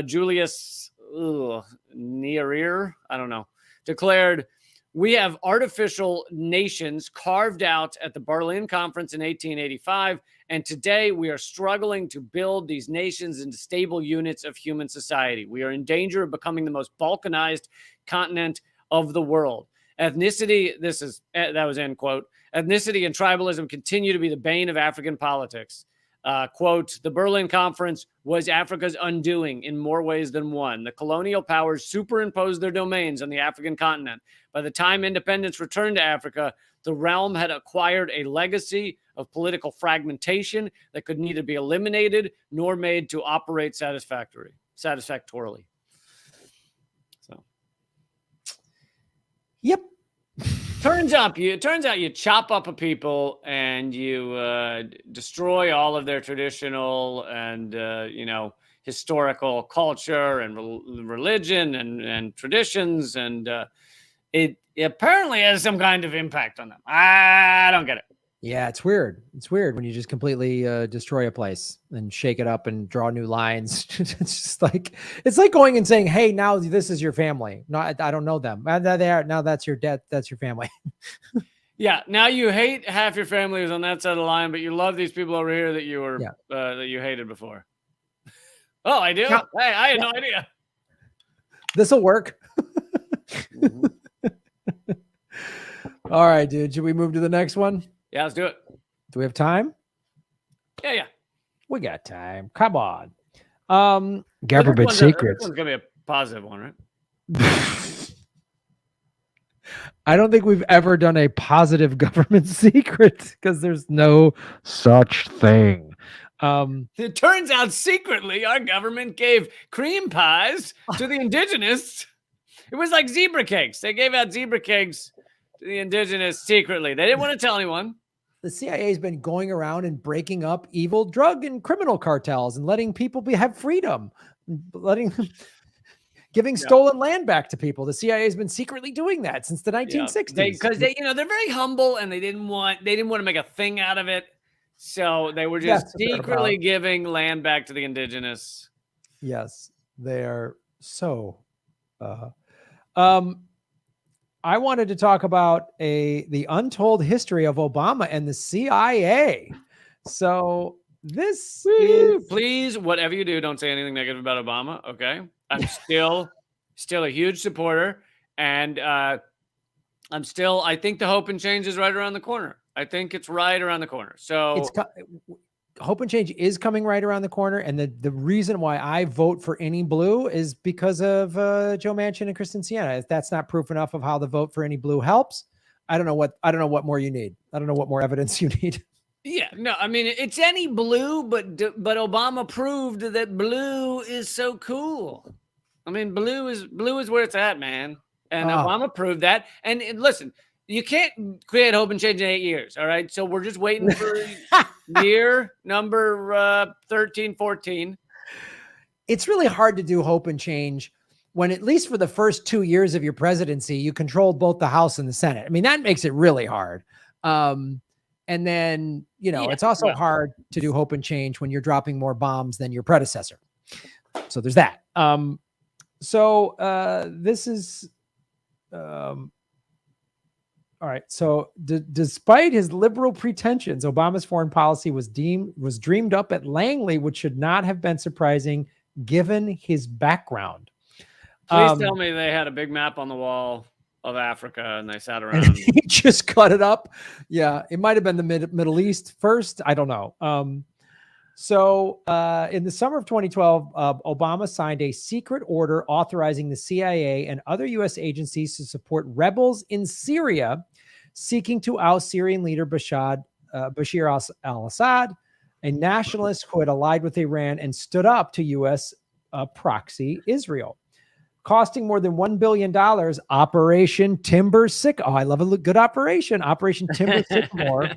Julius Nyerere, I don't know, declared, "We have artificial nations carved out at the Berlin Conference in 1885, and today we are struggling to build these nations into stable units of human society. We are in danger of becoming the most balkanized continent of the world. Ethnicity," that was end quote, "ethnicity and tribalism continue to be the bane of African politics." Quote, "The Berlin Conference was Africa's undoing in more ways than one. The colonial powers superimposed their domains on the African continent. By the time independence returned to Africa, the realm had acquired a legacy of political fragmentation that could neither be eliminated nor made to operate satisfactorily." So, yep. Turns out you chop up a people and you destroy all of their traditional and historical culture and religion and traditions, and it apparently has some kind of impact on them. I don't get it. Yeah, it's weird. It's weird when you just completely destroy a place and shake it up and draw new lines. It's just like, it's like going and saying, "Hey, now this is your family." No, I don't know them. Now that's your dad. That's your family. Yeah. Now you hate half your family who's on that side of the line, but you love these people over here that you were that you hated before. Oh, I do. Yeah. Hey, I had no idea. This will work. All right, dude. Should we move to the next one? Yeah, let's do it. Do we have time? Yeah. We got time. Come on. Government secrets. This one's gonna be a positive one, right? I don't think we've ever done a positive government secret because there's no such thing. It turns out secretly our government gave cream pies to the indigenous. It was like zebra cakes. They gave out zebra cakes to the indigenous secretly. They didn't want to tell anyone. The CIA has been going around and breaking up evil drug and criminal cartels and letting people have freedom, giving stolen land back to people. The CIA has been secretly doing that since the 1960s. Because they're very humble and they didn't want to make a thing out of it. So they were just secretly giving land back to the indigenous. Yes, they are so. I wanted to talk about the untold history of Obama and the CIA. So this is... Please, whatever you do, don't say anything negative about Obama. Okay, I'm still a huge supporter, and I think the hope and change is right around the corner. I think it's right around the corner. So hope and change is coming right around the corner. And the reason why I vote for any blue is because of Joe Manchin and Kristen Sienna. If that's not proof enough of how the vote for any blue helps, I don't know what more you need. I don't know what more evidence you need. Yeah, no, I mean, it's any blue, but Obama proved that blue is so cool. I mean, blue is where it's at, man. And Obama proved that. And listen, you can't create hope and change in 8 years. All right. So we're just waiting for year number 13, 14. It's really hard to do hope and change when, at least for the first 2 years of your presidency, you controlled both the House and the Senate. I mean, that makes it really hard. And then, it's also hard to do hope and change when you're dropping more bombs than your predecessor. So there's that. This is, all right. So despite his liberal pretensions, Obama's foreign policy was dreamed up at Langley, which should not have been surprising given his background. Please tell me they had a big map on the wall. of Africa, and they sat And around. he just cut it up. Yeah, it might have been the Middle East first. I don't know. So in the summer of 2012, Obama signed a secret order authorizing the CIA and other U.S. agencies to support rebels in Syria seeking to oust Syrian leader Bashar al-Assad, a nationalist who had allied with Iran and stood up to U.S. Proxy Israel. Costing more than $1 billion, Operation Timber Sycamore. Oh, I love a good operation. Operation Timber Sycamore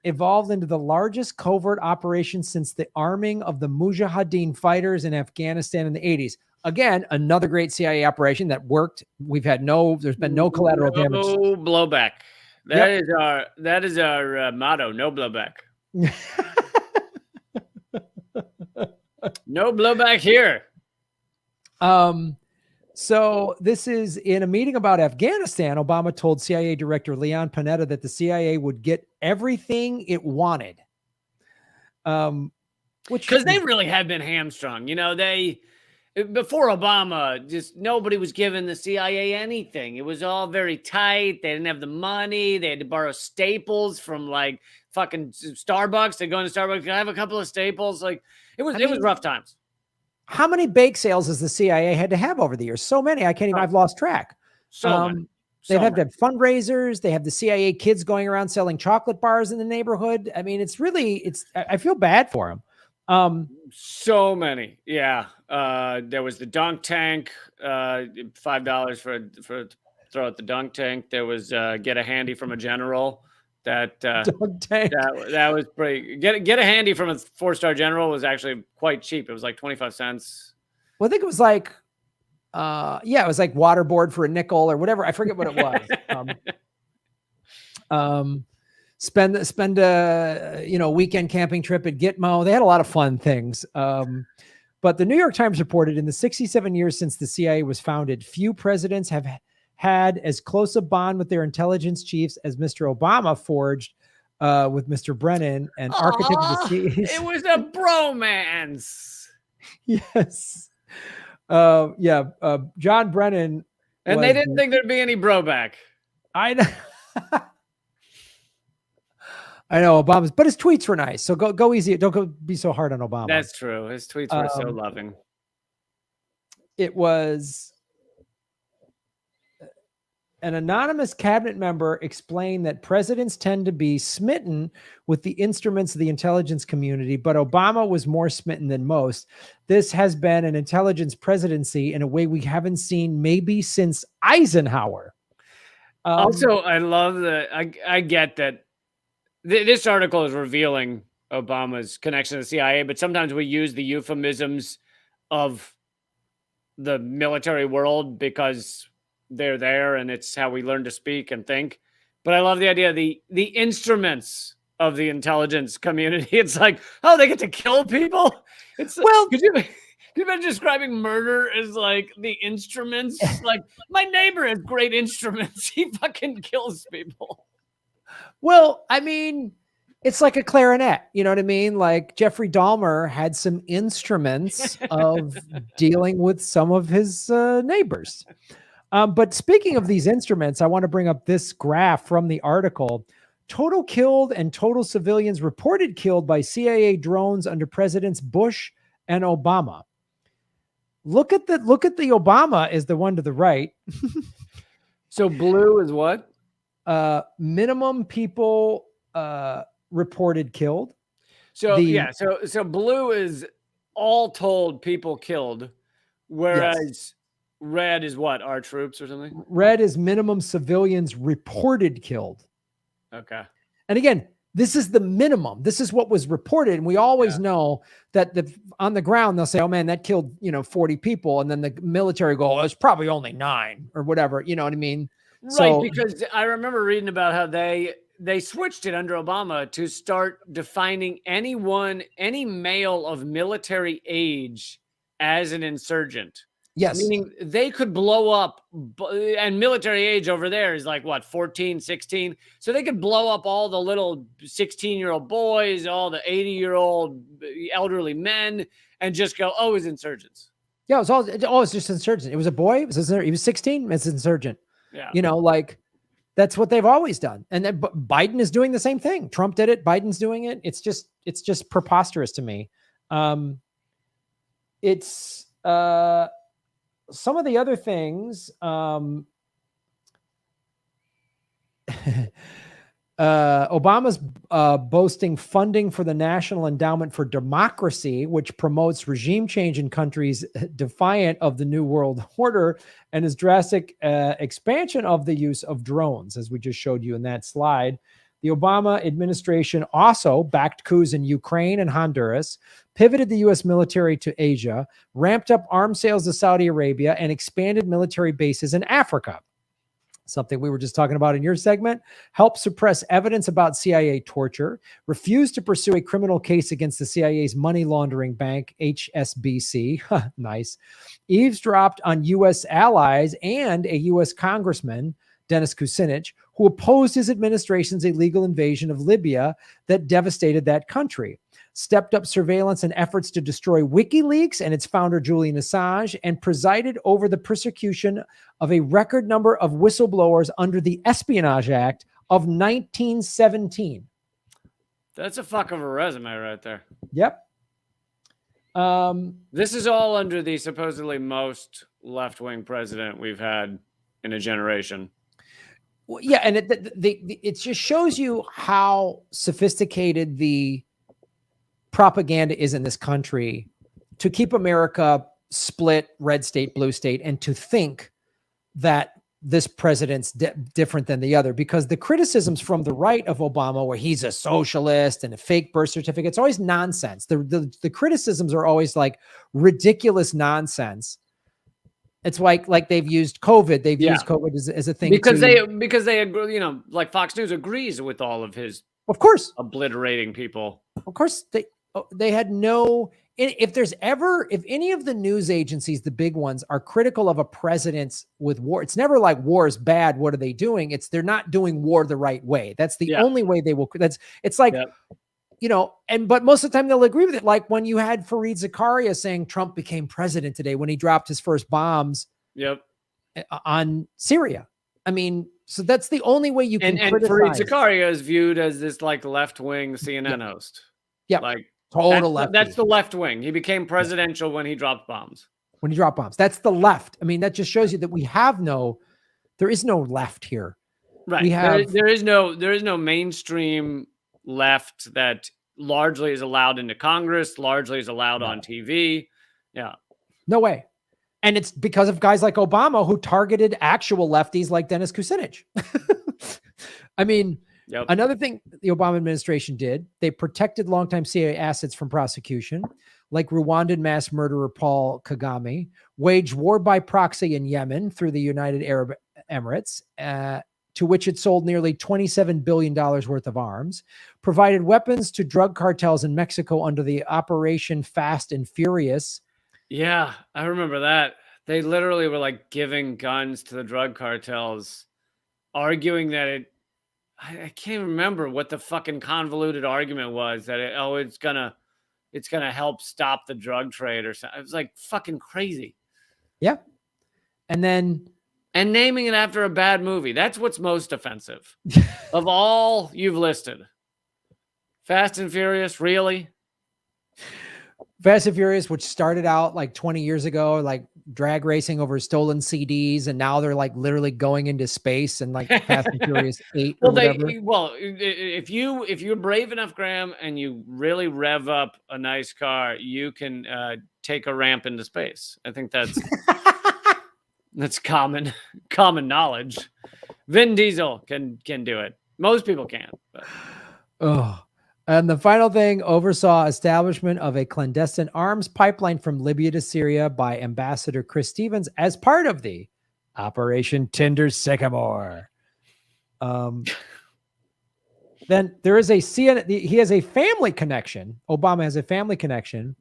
evolved into the largest covert operation since the arming of the Mujahideen fighters in Afghanistan in the 80s. Again, another great CIA operation that worked. There's been no collateral damage. No blowback. That is our motto. No blowback. No blowback here. So this is in a meeting about Afghanistan. Obama told CIA Director Leon Panetta that the CIA would get everything it wanted. Because they really have been hamstrung. You know, before Obama, just nobody was giving the CIA anything. It was all very tight. They didn't have the money. They had to borrow staples from like fucking Starbucks. They go into Starbucks. Can I have a couple of staples? Like it was rough times. How many bake sales has the CIA had to have over the years? So many. I can't even, I've lost track. They've had to have fundraisers. They have the CIA kids going around selling chocolate bars in the neighborhood. I mean, I feel bad for them. So many. Yeah. There was the dunk tank, $5 for throw at the dunk tank. There was get a handy from a general. That was pretty. Get a handy from a 4-star general was actually quite cheap. It was like 25 cents. Well, I think it was like, it was like waterboard for a nickel or whatever. I forget what it was. Spend a weekend camping trip at Gitmo. They had a lot of fun things. But the New York Times reported in the 67 years since the CIA was founded, few presidents have had as close a bond with their intelligence chiefs as Mr. Obama forged with Mr. Brennan, and architect of the CIA. It was a bromance. Yes. John Brennan. And they didn't think there'd be any broback. I know. I know Obama's, but his tweets were nice. So go easy. Don't be so hard on Obama. That's true. His tweets were so loving. It was an anonymous cabinet member explained that presidents tend to be smitten with the instruments of the intelligence community, but Obama was more smitten than most. This has been an intelligence presidency in a way we haven't seen maybe since Eisenhower. Also, I love I get that this article is revealing Obama's connection to the CIA, but sometimes we use the euphemisms of the military world because they're there and it's how we learn to speak and think. But I love the idea of the instruments of the intelligence community. It's like, oh, they get to kill people. It's well, could you imagine describing murder as like the instruments? Like my neighbor has great instruments. He fucking kills people. Well, I mean, it's like a clarinet, you know what I mean? Like Jeffrey Dahmer had some instruments of dealing with some of his neighbors. But speaking of these instruments, I want to bring up this graph from the article. Total killed and total civilians reported killed by CIA drones under Presidents Bush and Obama. Look at the Obama is the one to the right. So blue is what? Minimum people reported killed. So so blue is all told people killed, whereas red is what? Our troops or something? Red is minimum civilians reported killed. Okay. And again, this is the minimum. This is what was reported. And we always know that on the ground, they'll say, oh man, that killed, 40 people. And then the military go, oh, it's probably only 9 or whatever. You know what I mean? Right. So, because I remember reading about how they switched it under Obama to start defining any male of military age as an insurgent. Yes. Meaning they could blow up, and military age over there is like what, 14, 16. So they could blow up all the little 16-year-old boys, all the 80-year-old elderly men, and just go, oh, it's insurgents. Yeah, it was all. It's just insurgent. It was a boy. He was 16. It's insurgent. Yeah. You know, like that's what they've always done. And then Biden is doing the same thing. Trump did it. Biden's doing it. It's just preposterous to me. It's some of the other things. Obama's boasting funding for the National Endowment for Democracy, which promotes regime change in countries defiant of the New World Order, and his drastic expansion of the use of drones, as we just showed you in that slide. The Obama administration also backed coups in Ukraine and Honduras, pivoted the U.S. military to Asia, ramped up arms sales to Saudi Arabia, and expanded military bases in Africa. Something we were just talking about in your segment, helped suppress evidence about CIA torture, refused to pursue a criminal case against the CIA's money laundering bank, HSBC. Nice. Eavesdropped on U.S. allies and a U.S. congressman, Dennis Kucinich, who opposed his administration's illegal invasion of Libya that devastated that country. Stepped up surveillance and efforts to destroy WikiLeaks and its founder, Julian Assange, and presided over the persecution of a record number of whistleblowers under the Espionage Act of 1917. That's a fuck of a resume right there. Yep. This is all under the supposedly most left-wing president we've had in a generation. Well, yeah, and it just shows you how sophisticated the propaganda is in this country to keep America split, red state, blue state, and to think that this president's different than the other, because the criticisms from the right of Obama, where he's a socialist and a fake birth certificate, it's always nonsense. The criticisms are always like ridiculous nonsense. It's like they've used COVID. They've used COVID as a thing because they agree, you know, like Fox News agrees with all of his, of course, obliterating people. Of course, they had no. If any of the news agencies, the big ones, are critical of a president with war, it's never like war is bad. What are they doing? They're not doing war the right way. That's the only way they will. It's like, you know, but most of the time they'll agree with it. Like when you had Fareed Zakaria saying Trump became president today when he dropped his first bombs on Syria. I mean, so that's the only way you can criticize. And Fareed Zakaria is viewed as this like left-wing CNN host. Yeah. Like total left. That's the left wing. He became presidential when he dropped bombs. When he dropped bombs. That's the left. I mean, that just shows you that there is no left here. Right. There is no mainstream left that largely is allowed into Congress, largely is allowed on TV. Yeah. No way. And it's because of guys like Obama who targeted actual lefties like Dennis Kucinich. I mean, another thing the Obama administration did, they protected longtime CIA assets from prosecution, like Rwandan mass murderer Paul Kagame, waged war by proxy in Yemen through the United Arab Emirates, to which it sold nearly $27 billion worth of arms, provided weapons to drug cartels in Mexico under the Operation Fast and Furious. Yeah, I remember that. They literally were like giving guns to the drug cartels, arguing that I can't remember what the fucking convoluted argument was, that it's gonna help stop the drug trade or something. It was like fucking crazy. Yeah. And naming it after a bad movie. That's what's most offensive of all you've listed. Fast and Furious, really? Fast and Furious, which started out like 20 years ago, like drag racing over stolen CDs, and now they're like literally going into space and like Fast and Furious 8 or whatever. If you're brave enough, Graham, and you really rev up a nice car, you can take a ramp into space. I think that's common knowledge. Vin Diesel can do it. Most people can't. But. Oh. And the final thing, oversaw establishment of a clandestine arms pipeline from Libya to Syria by Ambassador Chris Stevens as part of the Operation Tinder Sycamore. Then there is he has a family connection. Obama has a family connection.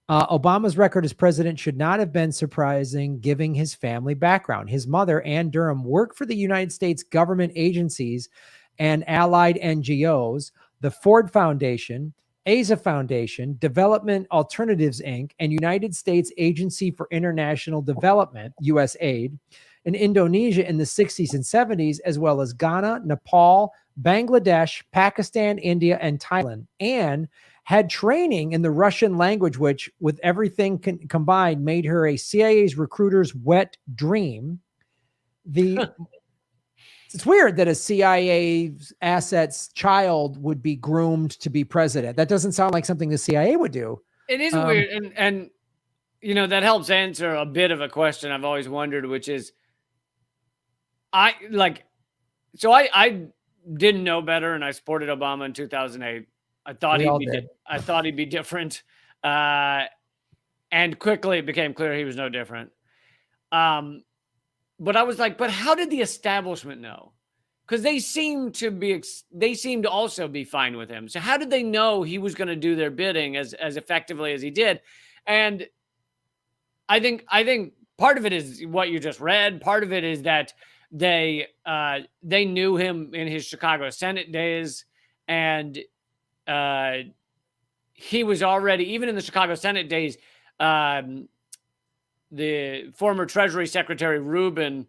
Obama's record as president should not have been surprising, given his family background. His mother, Ann Durham, worked for the United States government agencies and allied NGOs, the Ford Foundation, Asa Foundation, Development Alternatives Inc., and United States Agency for International Development, USAID, in Indonesia in the 60s and 70s, as well as Ghana, Nepal, Bangladesh, Pakistan, India, and Thailand, and had training in the Russian language, which, with everything combined, made her a CIA's recruiter's wet dream. It's weird that a CIA assets child would be groomed to be president. That doesn't sound like something the CIA would do. It is weird. And, you know, that helps answer a bit of a question I've always wondered, which is, I didn't know better, and I supported Obama in 2008. I thought he'd be different. And quickly it became clear he was no different. But I was like, but how did the establishment know? Because they seemed to also be fine with him. So how did they know he was going to do their bidding as effectively as he did? And I think part of it is what you just read. Part of it is that they knew him in his Chicago Senate days, and he was already, even in the Chicago Senate days, the former Treasury Secretary Robert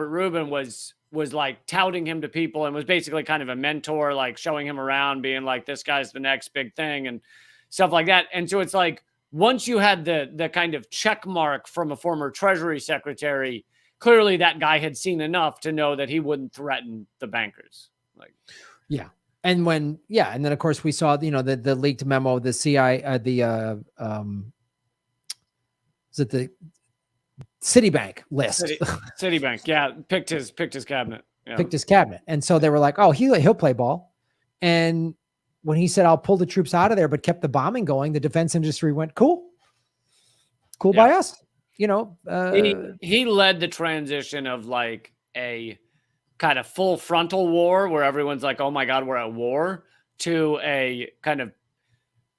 Rubin was like touting him to people and was basically kind of a mentor, like showing him around, being like, this guy's the next big thing and stuff like that. And so it's like, once you had the kind of check mark from a former Treasury Secretary, clearly that guy had seen enough to know that he wouldn't threaten the bankers. Like, yeah. And then of course we saw, you know, the leaked memo of the CIA, is it the Citibank list? Citibank, yeah, picked his cabinet. Yeah. Picked his cabinet. And so they were like, oh, he'll play ball. And when he said, I'll pull the troops out of there, but kept the bombing going, the defense industry went, cool by us. You know, he led the transition of like a kind of full frontal war where everyone's like, oh my God, we're at war, to a kind of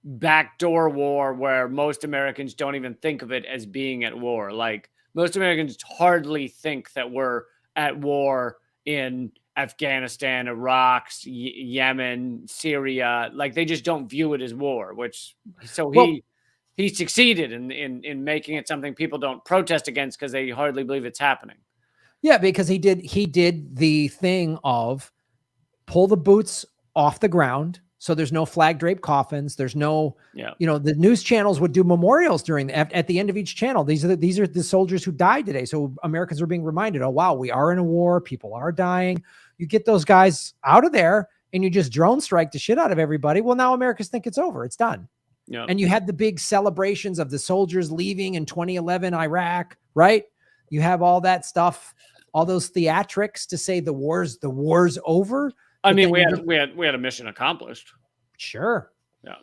backdoor war where most Americans don't even think of it as being at war. Like, most Americans hardly think that we're at war in Afghanistan, Iraq, Yemen, Syria. Like, they just don't view it as war, he succeeded in making it something people don't protest against because they hardly believe it's happening. Yeah, because he did the thing of pull the boots off the ground. So there's no flag draped coffins. There's no, you know, the news channels would do memorials at the end of each channel. These are the soldiers who died today. So Americans are being reminded, oh, wow, we are in a war. People are dying. You get those guys out of there and you just drone strike the shit out of everybody. Well, now Americans think it's over. It's done. Yeah. And you had the big celebrations of the soldiers leaving in 2011 Iraq, right? You have all that stuff, all those theatrics to say the war's over. I mean, we had a mission accomplished. Sure. Yeah.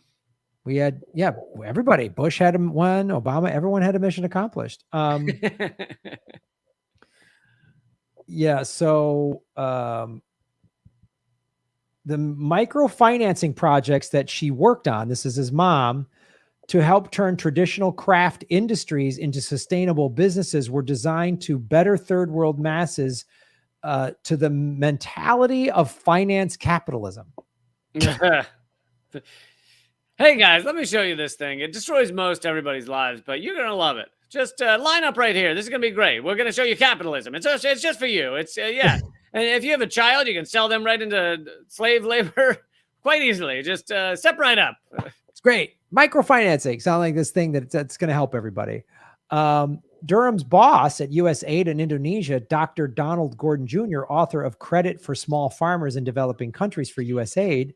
We had, everybody. Bush had one, Obama, everyone had a mission accomplished. So the microfinancing projects that she worked on, this is his mom, to help turn traditional craft industries into sustainable businesses, were designed to better third world masses to the mentality of finance capitalism. Hey guys, let me show you this thing. It destroys most everybody's lives, but you're going to love it. Just line up right here. This is going to be great. We're going to show you capitalism. It's just for you. It's And if you have a child, you can sell them right into slave labor quite easily. Just step right up. It's great. Microfinancing. Sound like this thing that's going to help everybody. Durham's boss at USAID in Indonesia, Dr. Donald Gordon Jr., author of Credit for Small Farmers in Developing Countries for USAID,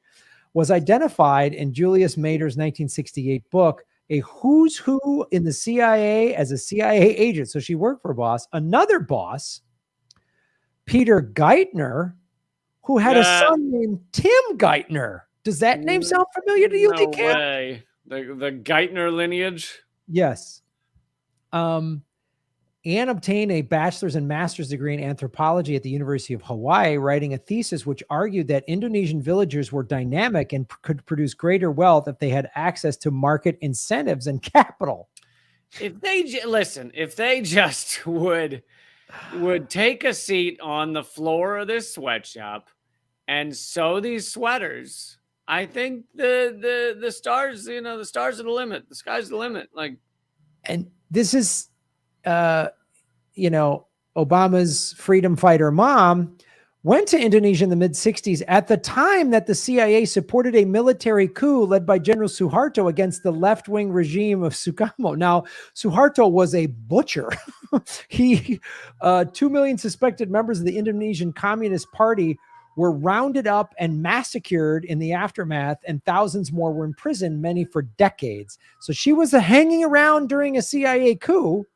was identified in Julius Mader's 1968 book, A Who's Who in the CIA, as a CIA agent. So she worked for a boss. Another boss, Peter Geithner, who had a son named Tim Geithner. Does that name sound familiar to you, No way. The Geithner lineage? Yes. Anne obtained a bachelor's and master's degree in anthropology at the University of Hawaii, writing a thesis which argued that Indonesian villagers were dynamic and could produce greater wealth if they had access to market incentives and capital. If they just would take a seat on the floor of this sweatshop and sew these sweaters, I think the stars, the stars are the limit. The sky's the limit. Like, and this is, Obama's freedom fighter mom went to Indonesia in the mid-60s at the time that the CIA supported a military coup led by General Suharto against the left-wing regime of Sukarno. Now, Suharto was a butcher. 2 million suspected members of the Indonesian Communist Party were rounded up and massacred in the aftermath, and thousands more were imprisoned, many for decades. So she was hanging around during a CIA coup.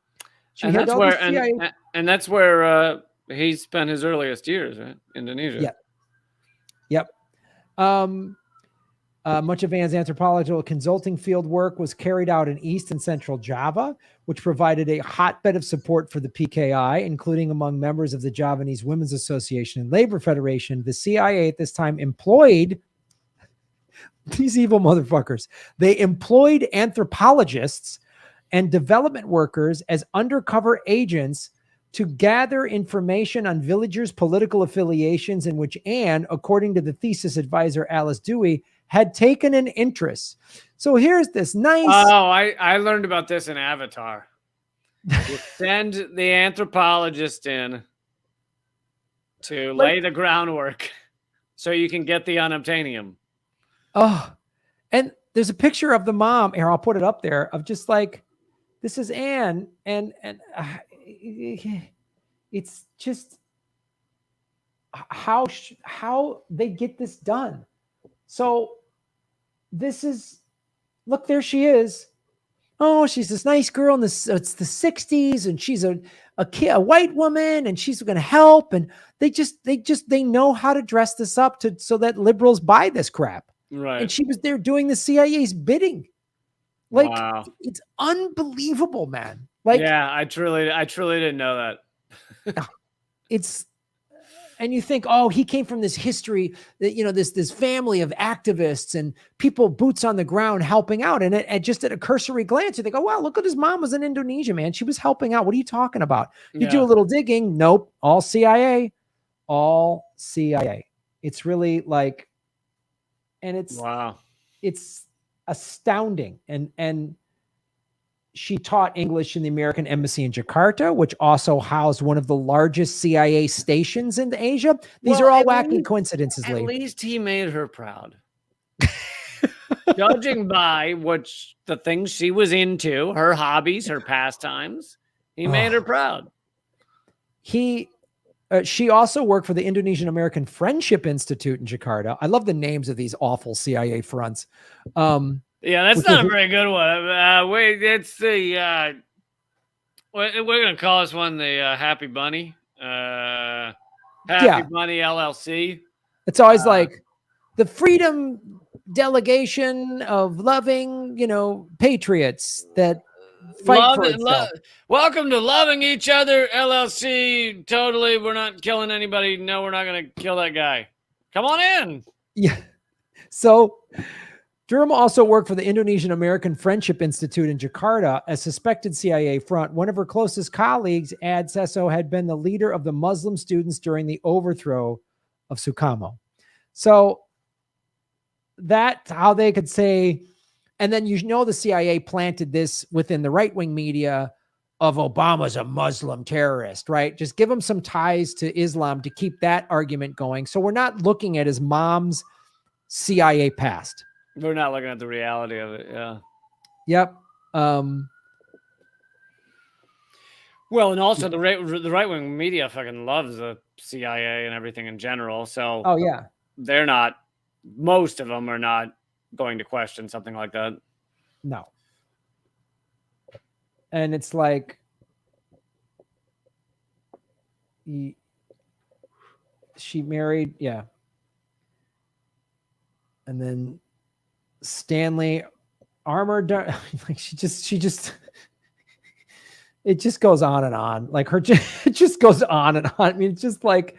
and that's where he spent his earliest years, right? Indonesia. Yep. Much of Ann's anthropological consulting field work was carried out in East and Central Java, which provided a hotbed of support for the PKI, including among members of the Javanese Women's Association and Labor Federation. The CIA at this time employed these evil motherfuckers. They employed anthropologists and development workers as undercover agents to gather information on villagers' political affiliations, in which Anne, according to the thesis advisor Alice Dewey, had taken an interest. So here's this nice... Oh, I learned about this in Avatar. You send the anthropologist in to lay the groundwork so you can get the unobtainium. Oh, and there's a picture of the mom. Here, I'll put it up there, of just like, this is Anne, and it's just how they get this done. So this is, look, there she is. Oh, she's this nice girl it's the 60s, and she's a white woman, and she's going to help. And they know how to dress this up so that liberals buy this crap. Right. And she was there doing the CIA's bidding. Like, wow. It's unbelievable, man. Like, yeah, I truly didn't know that. And you think, oh, he came from this history that, this family of activists and people boots on the ground helping out. And just at a cursory glance, you think, oh, wow, look at his mom was in Indonesia, man. She was helping out. What are you talking about? You do a little digging. Nope. All CIA. It's really like, and it's, wow. It's astounding. And she taught English in the American Embassy in Jakarta, which also housed one of the largest CIA stations in Asia. These are all wacky coincidences, Lee. At least he made her proud. Judging by the things she was into, her hobbies, her pastimes, he made her proud. She also worked for the Indonesian American Friendship Institute in Jakarta. I love the names of these awful CIA fronts. Yeah, that's not a very good one. Wait, it's the we're gonna call this one the Happy Bunny. Happy Bunny LLC. It's always like the Freedom Delegation of loving, patriots that fight for itself. Welcome to Loving Each Other LLC. Totally, we're not killing anybody. No, we're not gonna kill that guy. Come on in. Yeah. So Durham also worked for the Indonesian American Friendship Institute in Jakarta, a suspected CIA front. One of her closest colleagues, Ad Sesso, had been the leader of the Muslim students during the overthrow of Sukarno. So that's how they could say, and then the CIA planted this within the right-wing media of Obama's a Muslim terrorist, right? Just give him some ties to Islam to keep that argument going. So we're not looking at his mom's CIA past. We're not looking at the reality of it. Yeah. Yep. Well, and also the right-wing media fucking loves the CIA and everything in general. So, oh yeah, most of them are not going to question something like that. No. And it's like, she married, yeah. And then Stanley Armored, like she just it just goes on and on. Like it just goes on and on. I mean, it's just like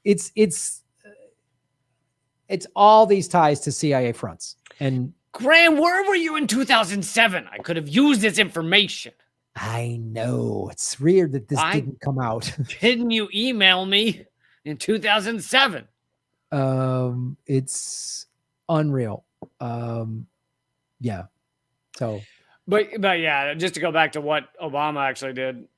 it's all these ties to CIA fronts. And Graham, where were you in 2007? I could have used this information. I know. It's weird that this didn't come out. Didn't you email me in 2007? It's unreal. Yeah. So, but yeah, just to go back to what Obama actually did,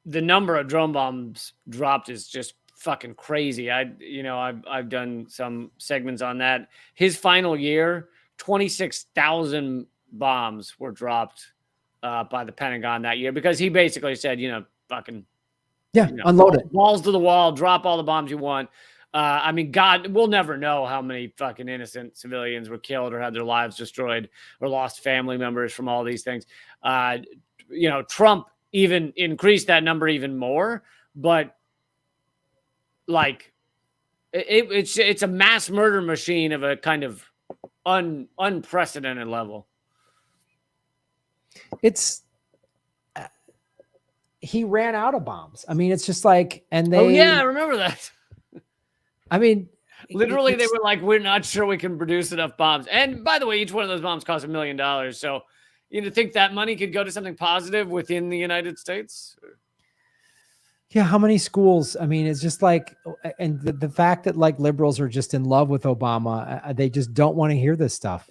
the number of drone bombs dropped is just fucking crazy. I've done some segments on that. His final year, 26,000 bombs were dropped by the Pentagon that year, because he basically said, fucking, unload it. Balls to the wall, drop all the bombs you want. I mean, God, we'll never know how many fucking innocent civilians were killed or had their lives destroyed or lost family members from all these things. Trump even increased that number even more, but like it's a mass murder machine of a kind of unprecedented level. He ran out of bombs. I mean, it's just like, and they. Oh yeah, I remember that. I mean, literally, they were like, "We're not sure we can produce enough bombs." And by the way, each one of those bombs cost $1 million. So, think that money could go to something positive within the United States? Yeah, how many schools? I mean, it's just like, and the fact that like liberals are just in love with Obama, they just don't want to hear this stuff.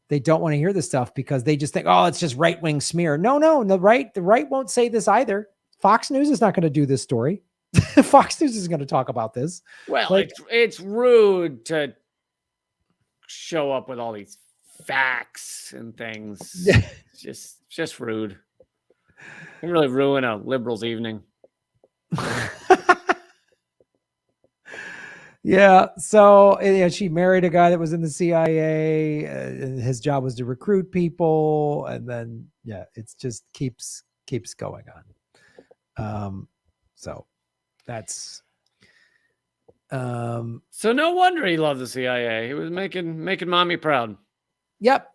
They don't want to hear this stuff because they just think, oh, it's just right-wing smear. No, the right won't say this either. Fox News is not going to do this story. Fox News is going to talk about this. Well, like, it's rude to show up with all these facts and things. just rude. It can really ruin a liberal's evening. Yeah. So she married a guy that was in the CIA. And his job was to recruit people, and then it's just keeps going on. So that's. So no wonder he loved the CIA. He was making mommy proud. Yep.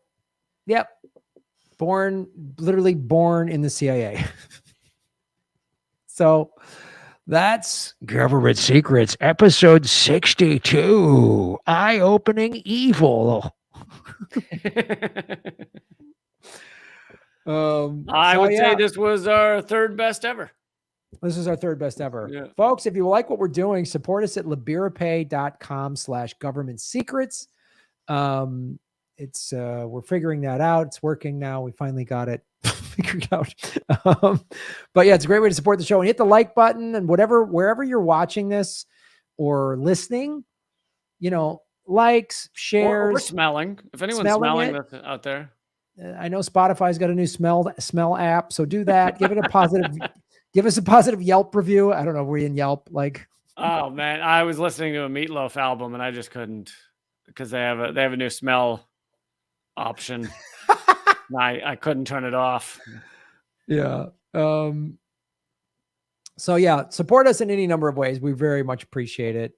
Literally born in the CIA. So that's Government Secrets, episode 62, Eye-Opening Evil. I would say this was our third best ever. This is our third best ever. Yeah. Folks, if you like what we're doing, support us at liberapay.com/government secrets. We're figuring that out. It's working now. We finally got it figured out. But yeah, it's a great way to support the show, and hit the like button and wherever you're watching this or listening, likes, shares, or smelling. If anyone's smelling this out there. I know Spotify's got a new smell app, so do that. Give it a positive, give us a positive Yelp review. I don't know. Were you in Yelp? Oh man, I was listening to a Meatloaf album and I just couldn't, because they have a new smell option. I couldn't turn it off. Yeah. So yeah, support us in any number of ways. We very much appreciate it.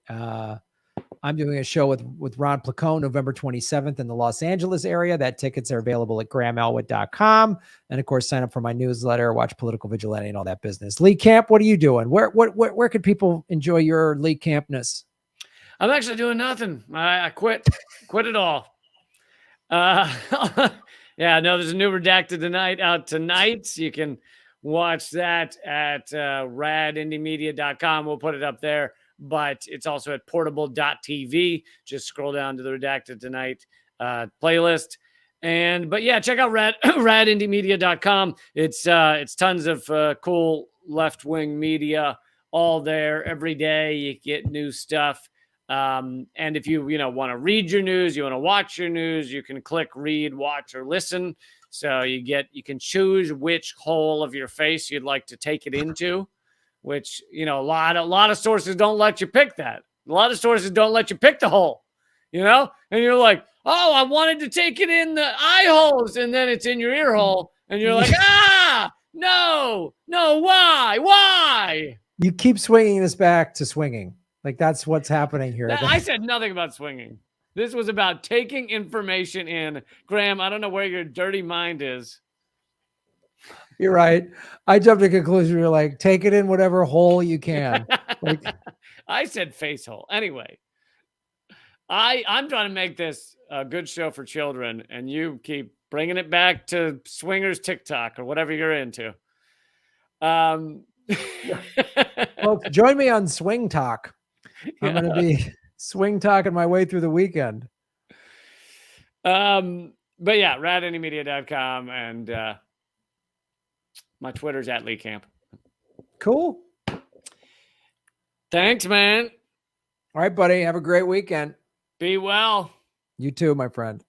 I'm doing a show with Ron Placone November 27th in the Los Angeles area. That tickets are available at grahamelwood.com. And of course, sign up for my newsletter, watch Political Vigilante and all that business. Lee Camp, what are you doing? Where could people enjoy your Lee Campness? I'm actually doing nothing. I quit it all. Yeah, no, there's a new Redacted out tonight. You can watch that at radindiemedia.com. We'll put it up there, but it's also at portable.tv. Just scroll down to the Redacted Tonight playlist. But yeah, check out radindiemedia.com. It's tons of cool left-wing media all there every day. You get new stuff. And if you want to read your news, you want to watch your news, you can click read, watch, or listen. So you can choose which hole of your face you'd like to take it into, which, a lot of sources don't let you pick that. A lot of sources don't let you pick the hole, and you're like, oh, I wanted to take it in the eye holes, and then it's in your ear hole. And you're like, no, why? You keep swinging this back to swinging. Like, that's what's happening here. I said nothing about swinging. This was about taking information in. Graham, I don't know where your dirty mind is. You're right. I jumped to a conclusion. You're like, take it in whatever hole you can. I said face hole. Anyway, I'm trying to make this a good show for children, and you keep bringing it back to swingers TikTok or whatever you're into. Well, join me on Swing Talk. I'm going to be swing talking my way through the weekend. But yeah, radanymedia.com and my Twitter's at Lee Camp. Cool. Thanks, man. All right, buddy. Have a great weekend. Be well. You too, my friend.